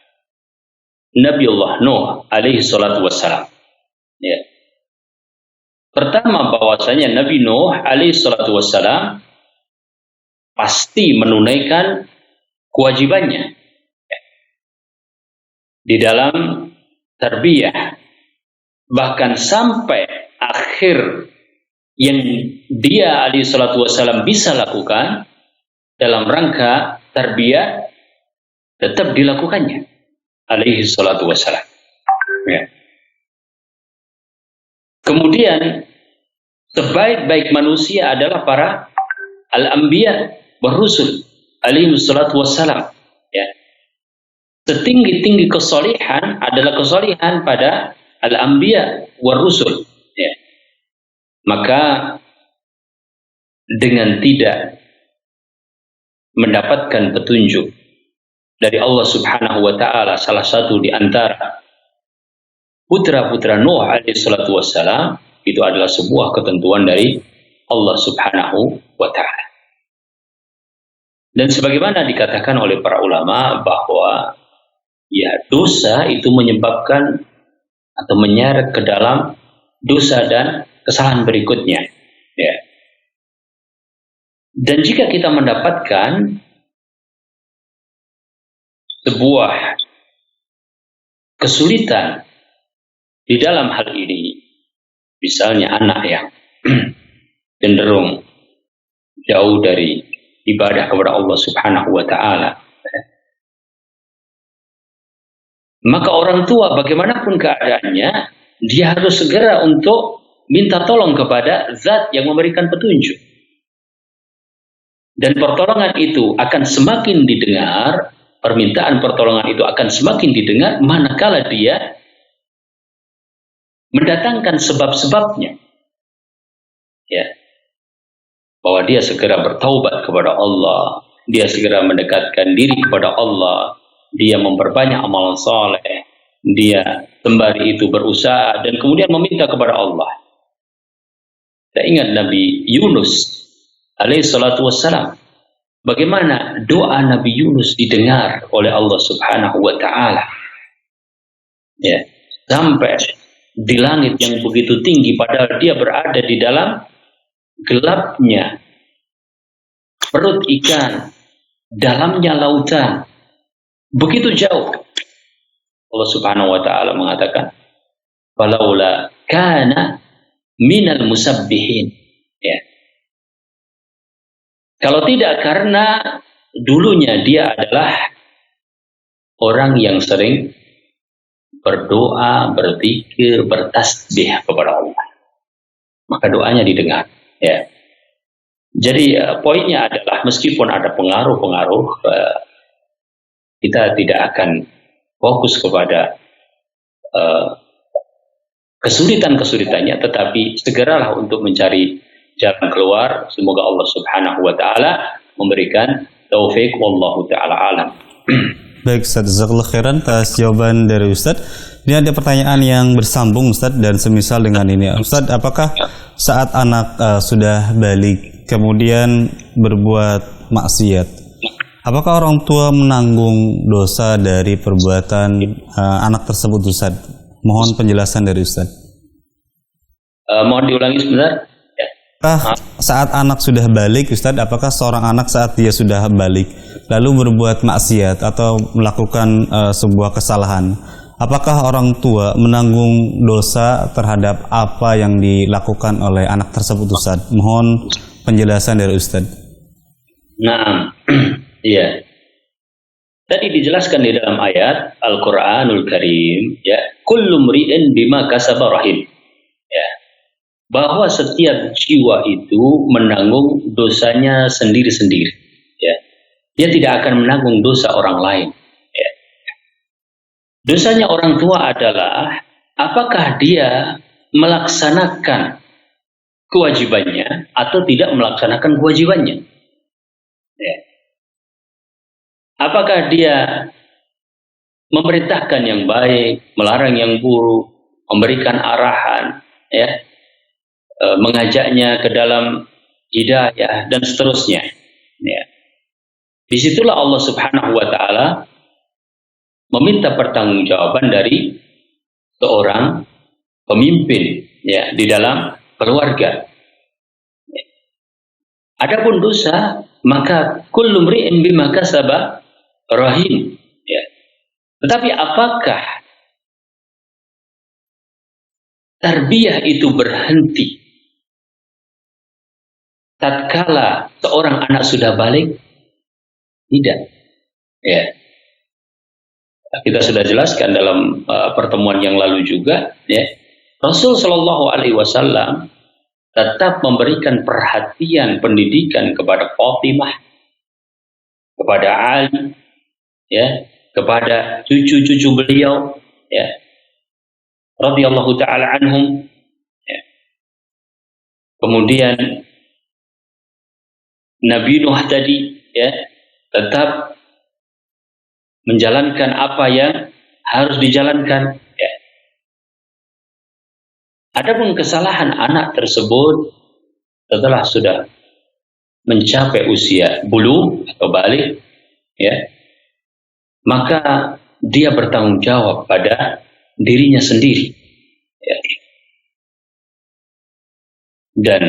Nabiullah Nuh alaihi salatu wassalam. Ya. Pertama, bahwasanya Nabi Nuh alaihi salatu wassalam pasti menunaikan kewajibannya di dalam tarbiyah, bahkan sampai akhir yang dia alaihi salatu wassalam bisa lakukan dalam rangka tarbiyah tetap dilakukannya alaihi salatu wassalam. Ya. Kemudian sebaik-baik manusia adalah para al-anbiya wa rusul alaihi salatu wassalam. Ya. Setinggi-tinggi kesalihan adalah kesalihan pada al-anbiya wa rusul. Ya. Maka dengan tidak mendapatkan petunjuk dari Allah Subhanahu wa taala, salah satu di antara putra-putra Nuh alaihi salatu wassalam, itu adalah sebuah ketentuan dari Allah Subhanahu wa ta'ala. Dan sebagaimana dikatakan oleh para ulama bahwa ya, dosa itu menyebabkan atau menyeret ke dalam dosa dan kesalahan berikutnya. Ya. Dan jika kita mendapatkan sebuah kesulitan di dalam hal ini, misalnya anak yang cenderung jauh dari ibadah kepada Allah Subhanahu wa ta'ala, maka orang tua bagaimanapun keadaannya, dia harus segera untuk minta tolong kepada zat yang memberikan petunjuk. Dan pertolongan itu akan semakin didengar, permintaan pertolongan itu akan semakin didengar manakala dia mendatangkan sebab-sebabnya, ya, bahwa dia segera bertaubat kepada Allah, dia segera mendekatkan diri kepada Allah, dia memperbanyak amalan saleh, dia sembari itu berusaha dan kemudian meminta kepada Allah. Kita ingat Nabi Yunus alaihi salatu wassalam, bagaimana doa Nabi Yunus didengar oleh Allah Subhanahu wa ta'ala, ya, sampai di langit yang begitu tinggi, padahal dia berada di dalam gelapnya perut ikan, dalamnya lautan, begitu jauh. Allah Subhanahu wa ta'ala mengatakan, falaula kana minal musabbihin. Ya. Kalau tidak karena dulunya dia adalah orang yang sering berdoa, berzikir, bertasbih kepada Allah, maka doanya didengar. Ya. Jadi poinnya adalah meskipun ada pengaruh-pengaruh, kita tidak akan fokus kepada kesulitan-kesulitannya, tetapi segeralah untuk mencari jalan keluar. Semoga Allah Subhanahu wa taala memberikan taufik, wallahu taala alam. Baik Ustaz, jazakallahu khairan atas jawaban dari Ustaz. Ini ada pertanyaan yang bersambung Ustaz dan semisal dengan ini. Ustaz, apakah saat anak sudah balik kemudian berbuat maksiat, apakah orang tua menanggung dosa dari perbuatan anak tersebut Ustaz? Mohon penjelasan dari Ustaz. Mohon diulangi sebentar. Saat anak sudah balik Ustaz, apakah seorang anak saat dia sudah balik lalu berbuat maksiat atau melakukan sebuah kesalahan, apakah orang tua menanggung dosa terhadap apa yang dilakukan oleh anak tersebut Ustaz? Mohon penjelasan dari Ustaz. Nah, iya. Tadi dijelaskan di dalam ayat Al-Qur'anul Karim, ya, kullu mri'in bima kasaba rahin. Ya. Bahwa setiap jiwa itu menanggung dosanya sendiri-sendiri. Ya. Dia tidak akan menanggung dosa orang lain. Ya. Dosanya orang tua adalah apakah dia melaksanakan kewajibannya atau tidak melaksanakan kewajibannya. Ya. Apakah dia memerintahkan yang baik, melarang yang buruk, memberikan arahan, ya, mengajaknya ke dalam hidayah dan seterusnya. Ya. Disitulah Allah Subhanahu wa taala meminta pertanggungjawaban dari seorang pemimpin, ya, di dalam keluarga. Ya. Adapun dosa, maka kullu mri'in bima kasaba rahim. Ya. Tetapi apakah tarbiyah itu berhenti tatkala seorang anak sudah balik? Tidak. Ya. Kita sudah jelaskan dalam pertemuan yang lalu juga, ya. Rasul Shallallahu Alaihi Wasallam tetap memberikan perhatian pendidikan kepada Fatimah, kepada Ali, ya, kepada cucu-cucu beliau, ya, radhiyallahu taala anhum. Ya. Kemudian Nabi Nuh tadi, ya, tetap menjalankan apa yang harus dijalankan. Ya. Adapun kesalahan anak tersebut setelah sudah mencapai usia bulugh atau balik, ya, maka dia bertanggung jawab pada dirinya sendiri. Ya. Dan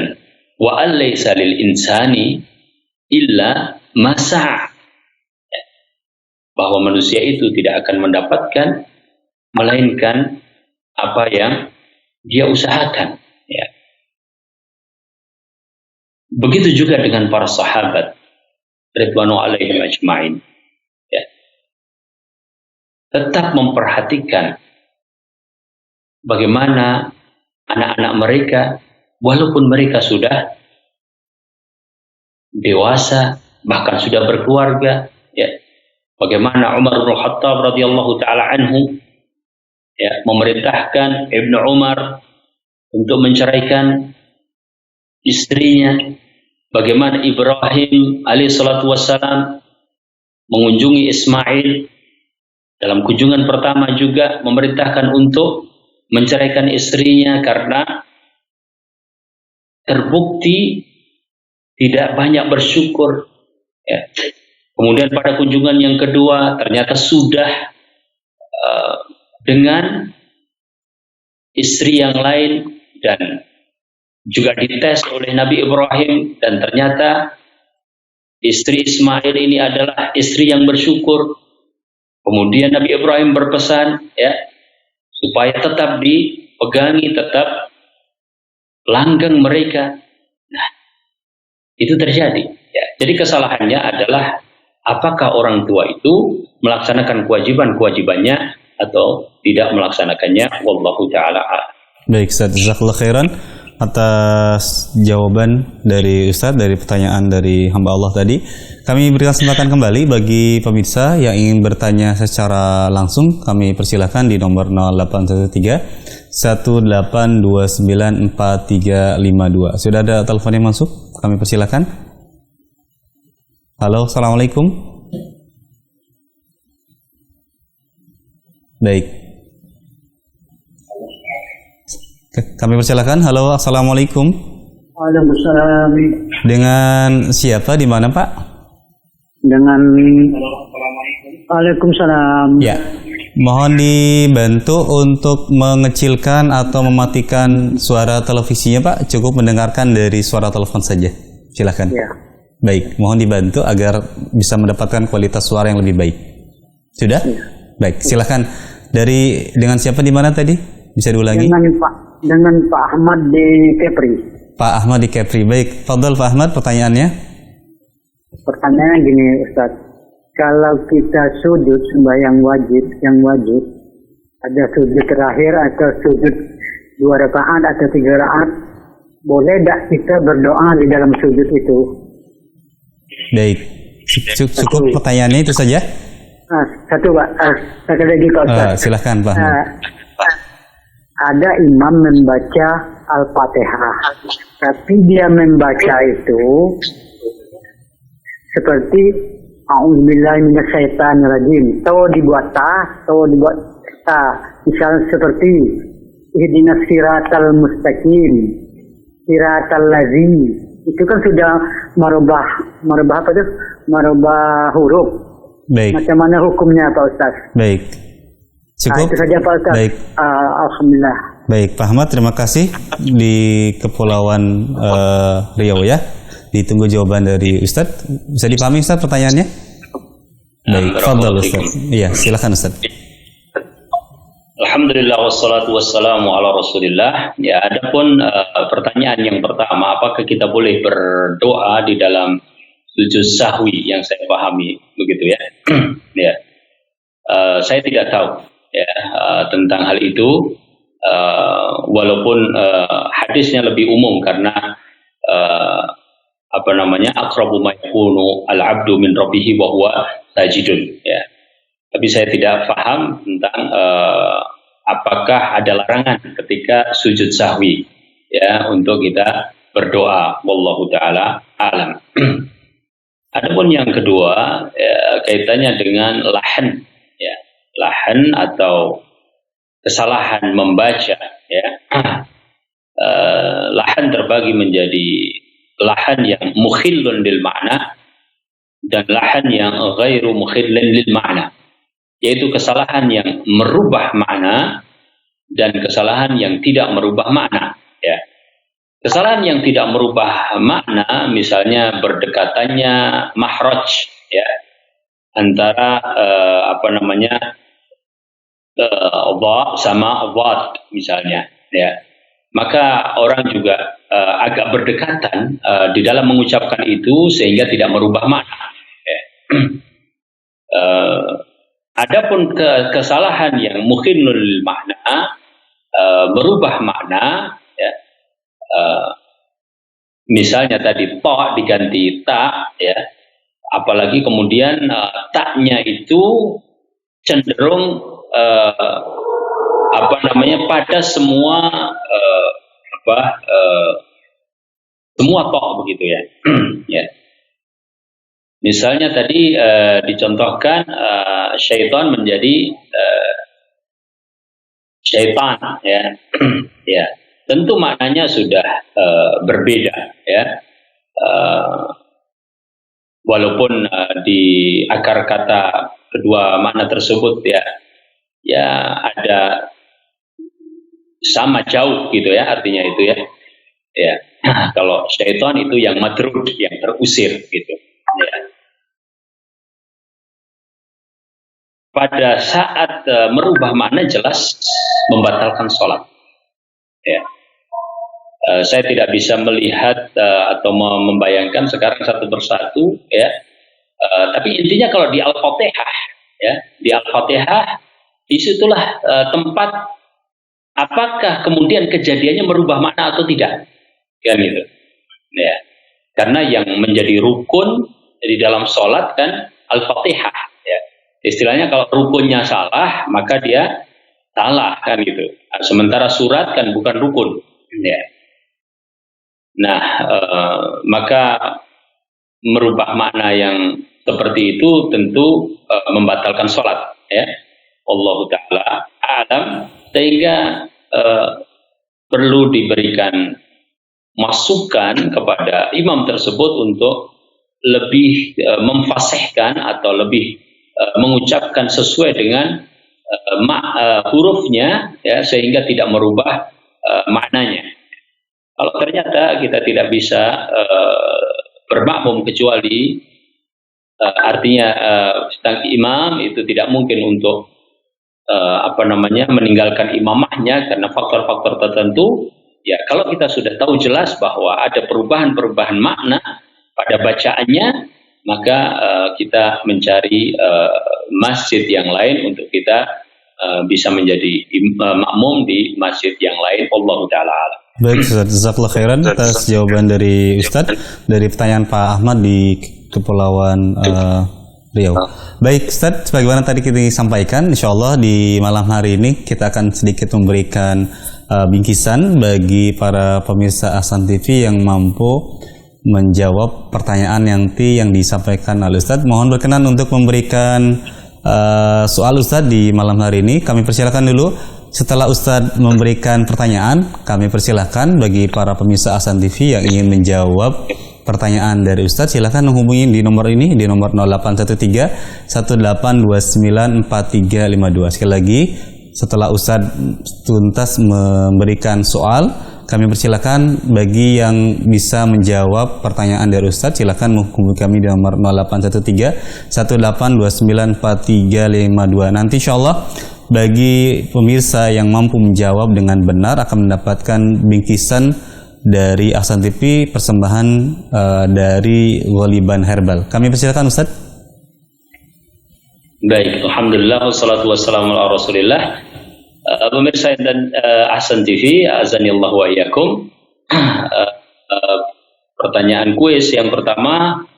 wa alaysa lil insani illa ma sa'a. Ya. Bahwa manusia itu tidak akan mendapatkan melainkan apa yang dia usahakan. Ya. Begitu juga dengan para sahabat ridwanu alaihim ajma'in. Ya. Tetap memperhatikan bagaimana anak-anak mereka walaupun mereka sudah dewasa, bahkan sudah berkeluarga, ya. Bagaimana Umar bin Khattab radhiyallahu taala anhu, ya, memerintahkan Ibnu Umar untuk menceraikan istrinya. Bagaimana Ibrahim alaihissalatu wassalam mengunjungi Ismail, dalam kunjungan pertama juga memerintahkan untuk menceraikan istrinya karena terbukti tidak banyak bersyukur. Ya. Kemudian pada kunjungan yang kedua ternyata sudah dengan istri yang lain dan juga dites oleh Nabi Ibrahim dan ternyata istri Ismail ini adalah istri yang bersyukur. Kemudian Nabi Ibrahim berpesan, ya, supaya tetap pegangi, tetap langgeng mereka. Nah, itu terjadi. Ya, jadi kesalahannya adalah apakah orang tua itu melaksanakan kewajiban-kewajibannya atau tidak melaksanakannya. Wallahu ta'ala a'lam. Baik, Ustaz, jazakallah khairan atas jawaban dari Ustaz dari pertanyaan dari hamba Allah tadi. Kami berikan kesempatan kembali bagi pemirsa yang ingin bertanya secara langsung. Kami persilakan di nomor 0813 182945352. Sudah ada telepon yang masuk? Kami persilakan. Halo, assalamualaikum. Baik. Kami persilakan. Halo, assalamualaikum. Waalaikumsalam. Dengan siapa, di mana Pak? Dengan Waalaikumsalam. Ya, mohon dibantu untuk mengecilkan atau mematikan suara televisinya Pak. Cukup mendengarkan dari suara telepon saja. Silakan. Ya. Baik, mohon dibantu agar bisa mendapatkan kualitas suara yang lebih baik. Sudah? Ya. Baik, silakan. Dengan siapa, di mana tadi? Bisa diulangi? Dengan Pak Ahmad di Kepri. Pak Ahmad di Kepri. Baik, fadhal Pak Ahmad, pertanyaannya. Pertanyaannya gini Ustaz, kalau kita sujud sembahyang yang wajib, ada sujud terakhir atau sujud 2 rakaat atau 3 rakaat, boleh tak kita berdoa di dalam sujud itu? Baik, cukup pertanyaannya itu saja. Satu Pak, satu lagi Pak Ustaz. Silahkan Pak Ahmad. Ada imam membaca Al-Fatihah, tapi dia membaca itu seperti A'udzubillahi minasyaitonirrajim. Tahu dibuat ta. Misalnya seperti ihdinas siratal mustaqim, siratal lazi. Itu kan sudah merubah apa itu? Merubah huruf. Baik. Macam mana hukumnya Pak Ustaz? Baik. Cukup. Itu saja Pak Ustaz. Baik. Alhamdulillah. Baik, Pak Ahmad, terima kasih di Kepulauan Riau ya. Ditunggu jawaban dari Ustadz. Bisa dipahami Ustadz pertanyaannya? Baik, fadhal Ustadz. Iya, silakan Ustadz. Alhamdulillah wassalatu wassalamu ala Rasulillah. Ya, adapun pertanyaan yang pertama, apakah kita boleh berdoa di dalam sujud sahwi yang saya pahami begitu ya? Ya. Saya tidak tahu ya tentang hal itu. Walaupun hadisnya lebih umum karena aqrabu ma yakunu al-'abdu min rabbih wa huwa sajidun ya. Tapi saya tidak paham tentang apakah ada larangan ketika sujud sahwi ya untuk kita berdoa. Wallahu taala alam. Adapun yang kedua ya, kaitannya dengan lahan ya. Lahan atau kesalahan membaca ya. Lahan terbagi menjadi lahan yang mukhillun lil ma'na dan lahan yang ghairu mukhillun lil ma'na, yaitu kesalahan yang merubah makna dan kesalahan yang tidak merubah makna ya. Kesalahan yang tidak merubah makna misalnya berdekatannya mahraj ya antara dha sama dhad misalnya ya, maka orang juga agak berdekatan di dalam mengucapkan itu sehingga tidak merubah makna ya. Adapun kesalahan yang mukhinul makna merubah makna ya, misalnya tadi ta diganti ta ya, apalagi kemudian taknya itu cenderung pada semua semua tok begitu ya. Ya. Misalnya tadi dicontohkan syaitan menjadi syaitan ya. Ya. Tentu maknanya sudah berbeda ya. Walaupun di akar kata kedua makna tersebut ya ada sama jauh gitu ya artinya itu ya. Ya. Kalau syaitan itu yang matrud, yang terusir gitu. Ya. Pada saat merubah makna jelas membatalkan sholat. Ya. Saya tidak bisa melihat atau membayangkan sekarang satu persatu, ya. Tapi intinya kalau di Al-Fatihah, ya, di Al-Fatihah, disitulah tempat apakah kemudian kejadiannya merubah makna atau tidak, kan gitu. Ya. Karena yang menjadi rukun di dalam sholat kan Al-Fatihah, ya. Istilahnya kalau rukunnya salah maka dia salah, kan gitu. Sementara surat kan bukan rukun, ya. Nah, maka merubah makna yang seperti itu tentu membatalkan sholat, ya. Allahu ta'ala a'lam, sehingga perlu diberikan masukan kepada imam tersebut untuk lebih memfasihkan atau lebih mengucapkan sesuai dengan hurufnya, ya, sehingga tidak merubah maknanya. Kalau ternyata kita tidak bisa bermakmum kecuali artinya sang imam itu tidak mungkin untuk meninggalkan imamahnya karena faktor-faktor tertentu, ya kalau kita sudah tahu jelas bahwa ada perubahan-perubahan makna pada bacaannya, maka kita mencari masjid yang lain untuk kita bisa menjadi makmum di masjid yang lain. Allahu ta'ala alam. Baik, Ustaz, jazakallahu khairan atas jawaban dari Ustaz dari pertanyaan Pak Ahmad di Kepulauan Riau. Baik, Ustaz, sebagaimana tadi kita sampaikan, insyaallah di malam hari ini kita akan sedikit memberikan bingkisan bagi para pemirsa Ahsan TV yang mampu menjawab pertanyaan yang disampaikan oleh Ustaz. Mohon berkenan untuk memberikan soal Ustaz di malam hari ini. Kami persilakan dulu. Setelah Ustaz memberikan pertanyaan, kami persilahkan bagi para pemirsa Ahsan TV yang ingin menjawab pertanyaan dari Ustaz, silakan menghubungi di nomor ini, di nomor 0813 1829 4352. Sekali lagi, setelah Ustaz tuntas memberikan soal, kami persilakan bagi yang bisa menjawab pertanyaan dari Ustaz, silakan menghubungi kami di nomor 0813 1829 4352. Nanti insyaallah bagi pemirsa yang mampu menjawab dengan benar akan mendapatkan bingkisan dari Ahsan TV persembahan dari Ghaliban Herbal. Kami persilakan Ustaz. Baik, alhamdulillah wassalatu wassalamu ala Rasulillah. Pemirsa dan Ahsan TV, azanillahu wa iyyakum. Pertanyaan kuis yang pertama,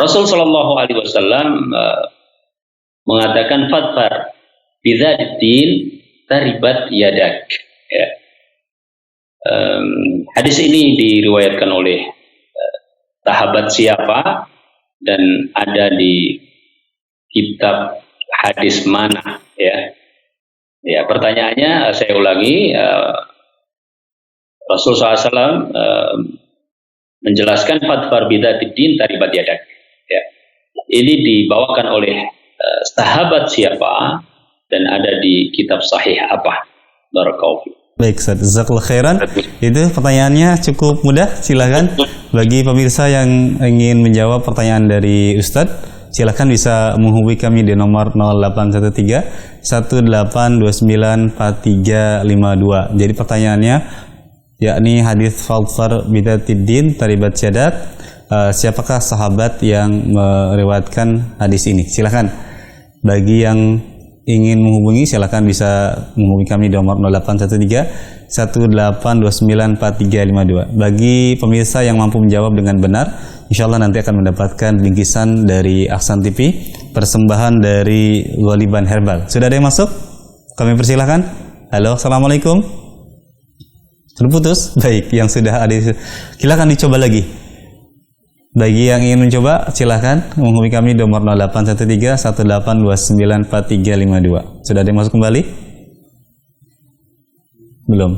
Rasul sallallahu alaihi wasallam mengatakan fadfar bidzadin taribat yadak, ya. Hadis ini diriwayatkan oleh sahabat siapa dan ada di kitab hadis mana, ya. Ya, pertanyaannya saya ulangi, Rasul SAW menjelaskan fadfar bidzadin taribat yadak, ya. Ini dibawakan oleh sahabat siapa dan ada di kitab sahih apa? Barakallahu. Baik, Ustaz, jazakallahu khairan. Itu pertanyaannya cukup mudah. Silakan bagi pemirsa yang ingin menjawab pertanyaan dari Ustaz, silakan bisa menghubungi kami di nomor 0813 1829 4352. Jadi pertanyaannya yakni hadis fadfar bidzatiddin taribat syadat, siapakah sahabat yang meriwayatkan hadis ini? Silakan. Bagi yang ingin menghubungi, silakan bisa menghubungi kami di nomor 0813 1829 4352. Bagi pemirsa yang mampu menjawab dengan benar, insyaallah nanti akan mendapatkan bingkisan dari Ahsan TV persembahan dari Ghaliban Herbal. Sudah ada yang masuk? Kami persilahkan. Halo, assalamualaikum. Terputus? Baik, yang sudah ada silakan dicoba lagi. Bagi yang ingin mencoba, silahkan menghubungi kami di nomor 0813 1829 4352. Sudah ada yang masuk kembali? Belum?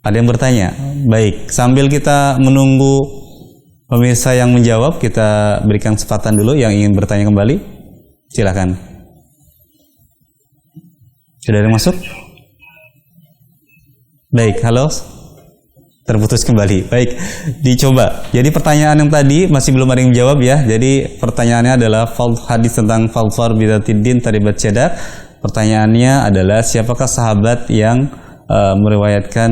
Ada yang bertanya? Baik, sambil kita menunggu pemirsa yang menjawab, kita berikan kesempatan dulu yang ingin bertanya kembali. Silahkan. Sudah ada yang masuk? Baik, halo. Terputus kembali. Baik, dicoba. Jadi pertanyaan yang tadi masih belum ada yang menjawab, ya. Jadi pertanyaannya adalah hadis tentang fadfar bidzatiddin taribat syadat. Pertanyaannya adalah siapakah sahabat yang meriwayatkan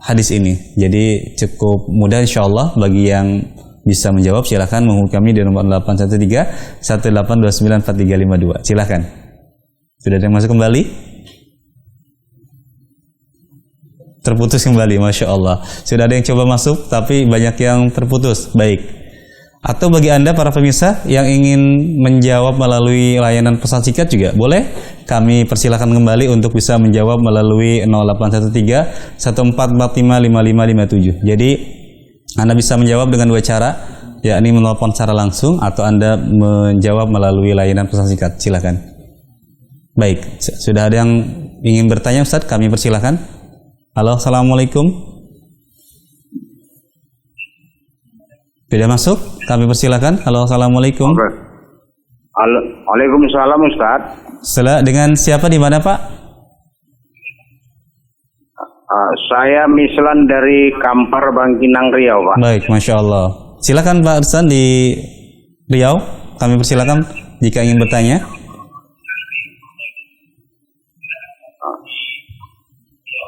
hadis ini. Jadi cukup mudah insyaallah bagi yang bisa menjawab. Silakan menghubungi kami di nomor 813 1829 4352. Silakan. Sudah ada yang masuk kembali? Terputus kembali, Masya Allah. Sudah ada yang coba masuk, tapi banyak yang terputus. Baik. Atau bagi Anda para pemirsa yang ingin menjawab melalui layanan pesan singkat juga boleh. Kami persilakan kembali untuk bisa menjawab melalui 0813 1445 5557. Jadi Anda bisa menjawab dengan dua cara, yakni menelpon secara langsung atau Anda menjawab melalui layanan pesan singkat. Silakan. Baik, sudah ada yang ingin bertanya Ustaz, kami persilakan. Halo, Assalamualaikum. Tidak masuk? Kami persilakan. Halo, Assalamualaikum. Waalaikumsalam Ustaz. Dengan siapa di mana Pak? Saya Mislan dari Kampar Bangkinang Riau Pak. Baik, Masya Allah. Silakan Pak Arsan di Riau. Kami persilakan jika ingin bertanya.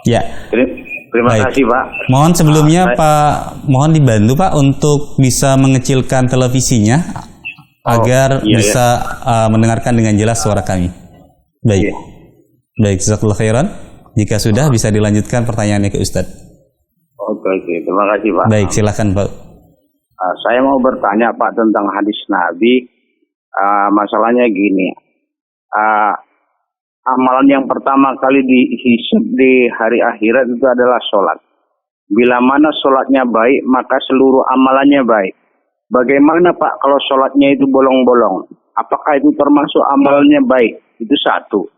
Ya. Terima Baik. kasih Pak. Mohon sebelumnya Pak, mohon dibantu Pak untuk bisa mengecilkan televisinya agar bisa mendengarkan dengan jelas suara kami. Baik. Iya. Baik, jazakallahu khairan. Jika sudah bisa dilanjutkan pertanyaannya ke Ustaz. Oke, terima kasih Pak. Baik, silakan Pak. Saya mau bertanya Pak tentang hadis Nabi. Masalahnya gini. Amalan yang pertama kali dihisab di hari akhirat itu adalah sholat. Bila mana sholatnya baik, maka seluruh amalannya baik. Bagaimana Pak kalau sholatnya itu bolong-bolong? Apakah itu termasuk amalannya baik? Itu satu.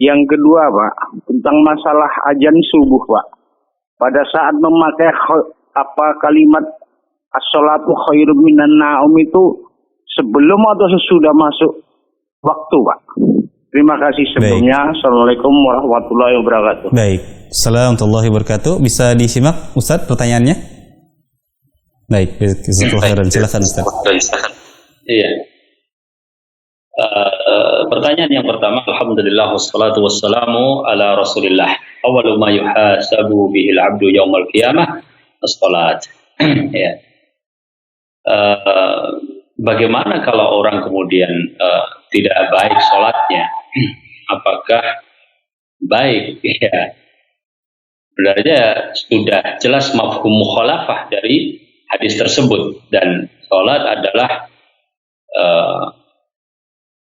Yang kedua Pak, tentang masalah azan subuh Pak. Pada saat memakai kalimat as-sholatu khairum minan naum itu sebelum atau sesudah masuk waktu Pak? Terima kasih sebelumnya. Baik. Assalamualaikum warahmatullahi wabarakatuh. Baik. Assalamualaikum warahmatullahi wabarakatuh. Bisa disimak Ustaz pertanyaannya? Baik. Silakan Ustaz. Iya. Pertanyaan yang pertama, alhamdulillah wassalatu wassalamu ala Rasulillah. Awwalu ma yuhasabu bihil 'abdu yaumal qiyamah as-salat. Ya. Bagaimana kalau orang kemudian tidak baik sholatnya? Apakah baik? Ya, sebenarnya sudah jelas mafhum mukhalafah dari hadis tersebut, dan sholat adalah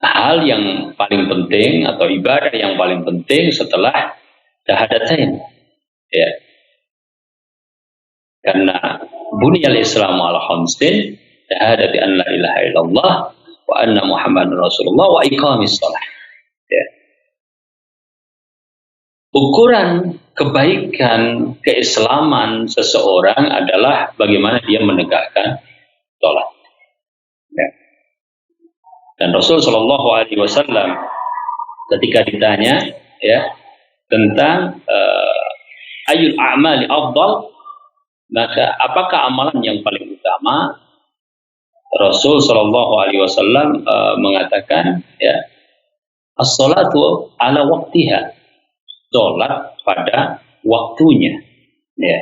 hal yang paling penting atau ibadah yang paling penting setelah syahadatain. Ya, karena bunyal Islam ala khamsin, syahadati an la ilaha illallah wa anna Muhammadar Rasulullah wa iqamis shalah. Ya. Ukuran kebaikan keislaman seseorang adalah bagaimana dia menegakkan sholat. Ya. Dan Rasul Shallallahu Alaihi Wasallam ketika ditanya ya tentang ayul a'mali afdal, maka apakah amalan yang paling utama? Rasul Shallallahu Alaihi Wasallam mengatakan ya as-salatu ala waktiha, sholat pada waktunya. Ya.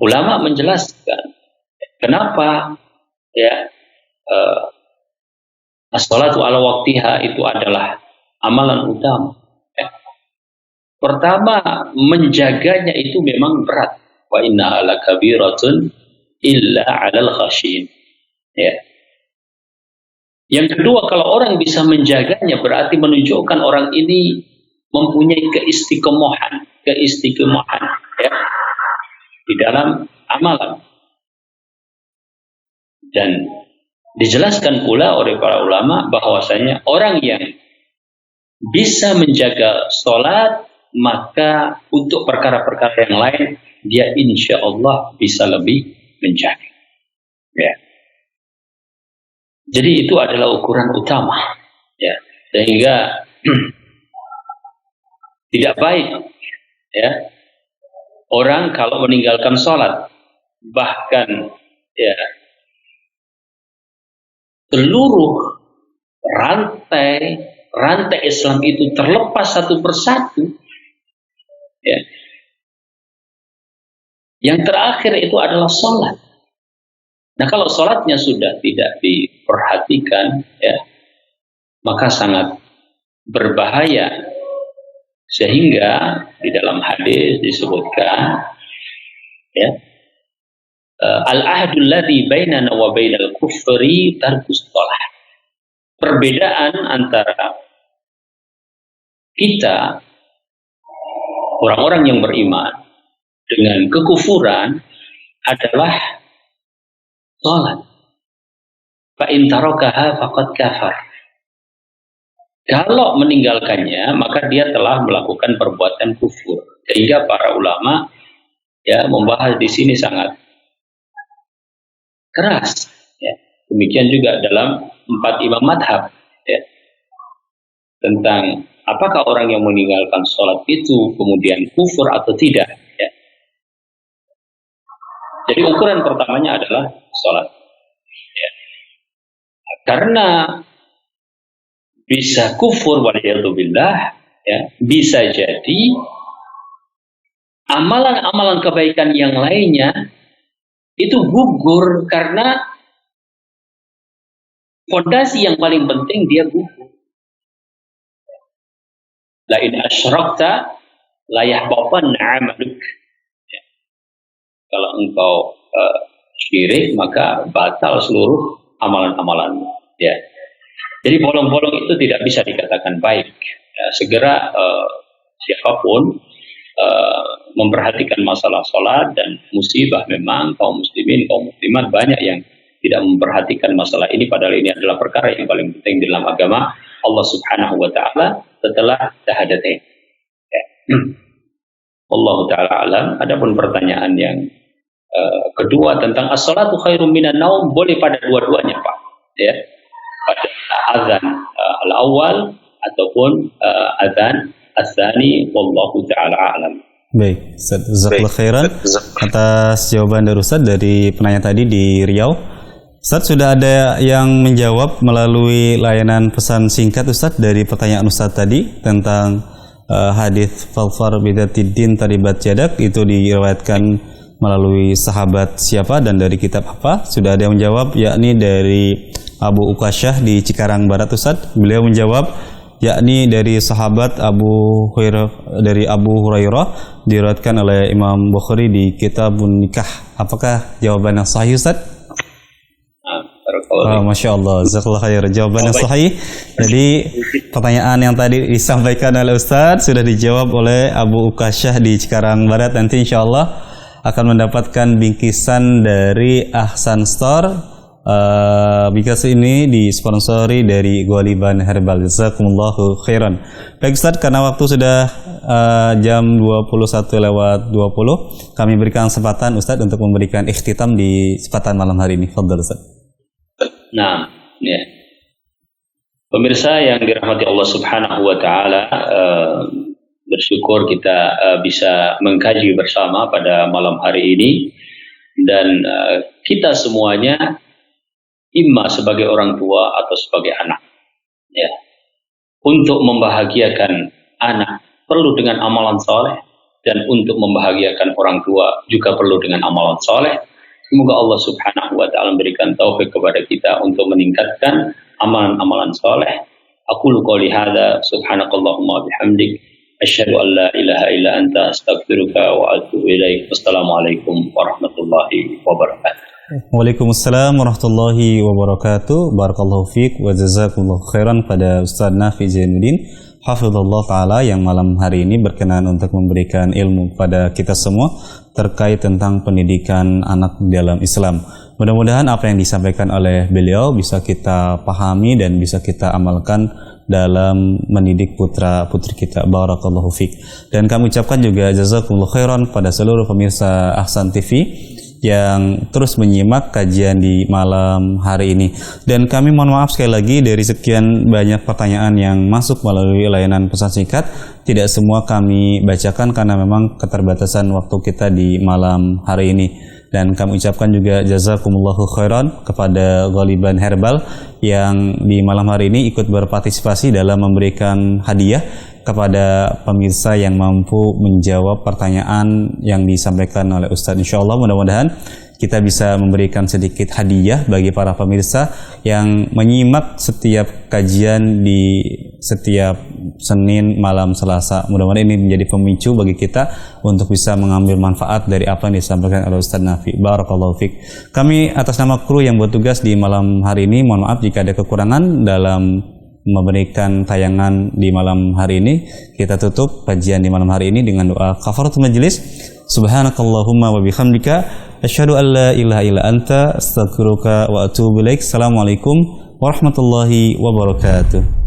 Ulama menjelaskan kenapa ya as-salatu ala waktiha itu adalah amalan utama. Ya. Pertama, menjaganya itu memang berat. Wa inna ala kabiratun illa 'alal khasyin. Ya. Yang kedua, kalau orang bisa menjaganya berarti menunjukkan orang ini mempunyai keistiqomahan ya di dalam amalan. Dan dijelaskan pula oleh para ulama bahwasanya orang yang bisa menjaga sholat, maka untuk perkara-perkara yang lain dia insya Allah bisa lebih menjaga. Ya. Jadi itu adalah ukuran utama, ya, sehingga tidak baik, ya, orang kalau meninggalkan sholat, bahkan, ya, seluruh rantai Islam itu terlepas satu persatu, Ya. Yang terakhir itu adalah sholat. Nah, kalau sholatnya sudah tidak diperhatikan, ya, maka sangat berbahaya. Sehingga di dalam hadis disebutkan, ya, al-ahdul ladzi bainana wa bainal kufri tarkus shalah. Perbedaan antara kita orang-orang yang beriman dengan kekufuran adalah sholat. Fa in tarakaha faqad kafar. Kalau meninggalkannya, maka dia telah melakukan perbuatan kufur. Sehingga para ulama ya membahas di sini sangat keras. Ya. Demikian juga dalam 4 imam madhab, ya, tentang apakah orang yang meninggalkan sholat itu kemudian kufur atau tidak. Ya. Jadi ukuran pertamanya adalah sholat. Ya. Karena bisa kufur waliyadzubillah, ya, bisa jadi amalan-amalan kebaikan yang lainnya itu gugur karena fondasi yang paling penting dia gugur. La in asyrakta la yahbatan 'amaluk. Ya. Kalau engkau syirik maka batal seluruh amalan-amalanmu. Ya. Jadi bolong-bolong itu tidak bisa dikatakan baik. Ya, segera siapapun memperhatikan masalah sholat dan musibah memang kaum muslimin, kaum muslimat banyak yang tidak memperhatikan masalah ini, padahal ini adalah perkara yang paling penting dalam agama Allah Subhanahu wa taala setelah syahadatain. Ya. Allah taala alam. Adapun pertanyaan yang kedua tentang as-salatu khairum minan naum, boleh pada dua-duanya, Pak. Ya. Pada azan al-awwal ataupun azan as-tsani, wallahu taala alam. Baik, Ustaz, jazakallahu khairan atas jawaban dari Ustaz dari penanya tadi di Riau. Ustaz, sudah ada yang menjawab melalui layanan pesan singkat Ustaz dari pertanyaan Ustaz tadi tentang hadis falfar bidatiddin taribat yadak, itu diriwayatkan melalui sahabat siapa dan dari kitab apa. Sudah ada yang menjawab, yakni dari Abu Ukasyah di Cikarang Barat Ustaz. Beliau menjawab yakni dari sahabat Abu Hurairah, diriwayatkan oleh Imam Bukhari di Kitabun Nikah. Apakah jawaban yang sahih Ustaz? Masya Allah, jazakallahu khair. Jawaban yang sahih. Jadi pertanyaan yang tadi disampaikan oleh Ustaz sudah dijawab oleh Abu Ukasyah di Cikarang Barat. Nanti insya Allah akan mendapatkan bingkisan dari Ahsan Store. Bingkisan ini disponsori dari Ghaliban Herbal. Jazakumullahu khairan. Baik Ustaz, karena waktu sudah jam 21:20, kami berikan kesempatan Ustaz untuk memberikan ikhtitam di kesempatan malam hari ini. Fadhal Ustaz. Nah, ya. Pemirsa yang dirahmati Allah Subhanahu wa taala, bersyukur kita bisa mengkaji bersama pada malam hari ini, dan kita semuanya imma sebagai orang tua atau sebagai anak, ya, untuk membahagiakan anak perlu dengan amalan soleh, dan untuk membahagiakan orang tua juga perlu dengan amalan soleh. Semoga Allah Subhanahu wa taala memberikan taufik kepada kita untuk meningkatkan amalan-amalan soleh. Aqulu qouli hadza subhanakallahumma bihamdik asyhadu an la ilaha illa anta astaghfiruka wa atubu ilaik. Wassalamualaikum warahmatullahi wabarakatuh. Waalaikumsalam warahmatullahi wabarakatuh. Barakallahu fiik wa jazakumullahu khairan pada Ustaz Nafi Zainuddin hafizallahu taala yang malam hari ini berkenan untuk memberikan ilmu pada kita semua terkait tentang pendidikan anak dalam Islam. Mudah-mudahan apa yang disampaikan oleh beliau bisa kita pahami dan bisa kita amalkan dalam mendidik putra-putri kita. Barakallahu fiik. Dan kami ucapkan juga jazakumullahu khairan pada seluruh pemirsa Ahsan TV yang terus menyimak kajian di malam hari ini. Dan kami mohon maaf sekali lagi dari sekian banyak pertanyaan yang masuk melalui layanan pesan singkat, tidak semua kami bacakan karena memang keterbatasan waktu kita di malam hari ini. Dan kami ucapkan juga jazakumullahu khairan kepada Ghaliban Herbal yang di malam hari ini ikut berpartisipasi dalam memberikan hadiah kepada pemirsa yang mampu menjawab pertanyaan yang disampaikan oleh Ustadz. Insyaallah mudah-mudahan kita bisa memberikan sedikit hadiah bagi para pemirsa yang menyimak setiap kajian di setiap Senin malam Selasa. Mudah-mudahan ini menjadi pemicu bagi kita untuk bisa mengambil manfaat dari apa yang disampaikan oleh Ustadz Nafi. Barakallahu fiik. Kami atas nama kru yang bertugas di malam hari ini, mohon maaf jika ada kekurangan dalam memberikan tayangan di malam hari ini. Kita tutup kajian di malam hari ini dengan doa kafaratul majelis. Subhanakallahumma wa bihamdika asyhadu an la ilaha illa anta astaghfiruka wa atubu ilaik. Assalamualaikum warahmatullahi wabarakatuh.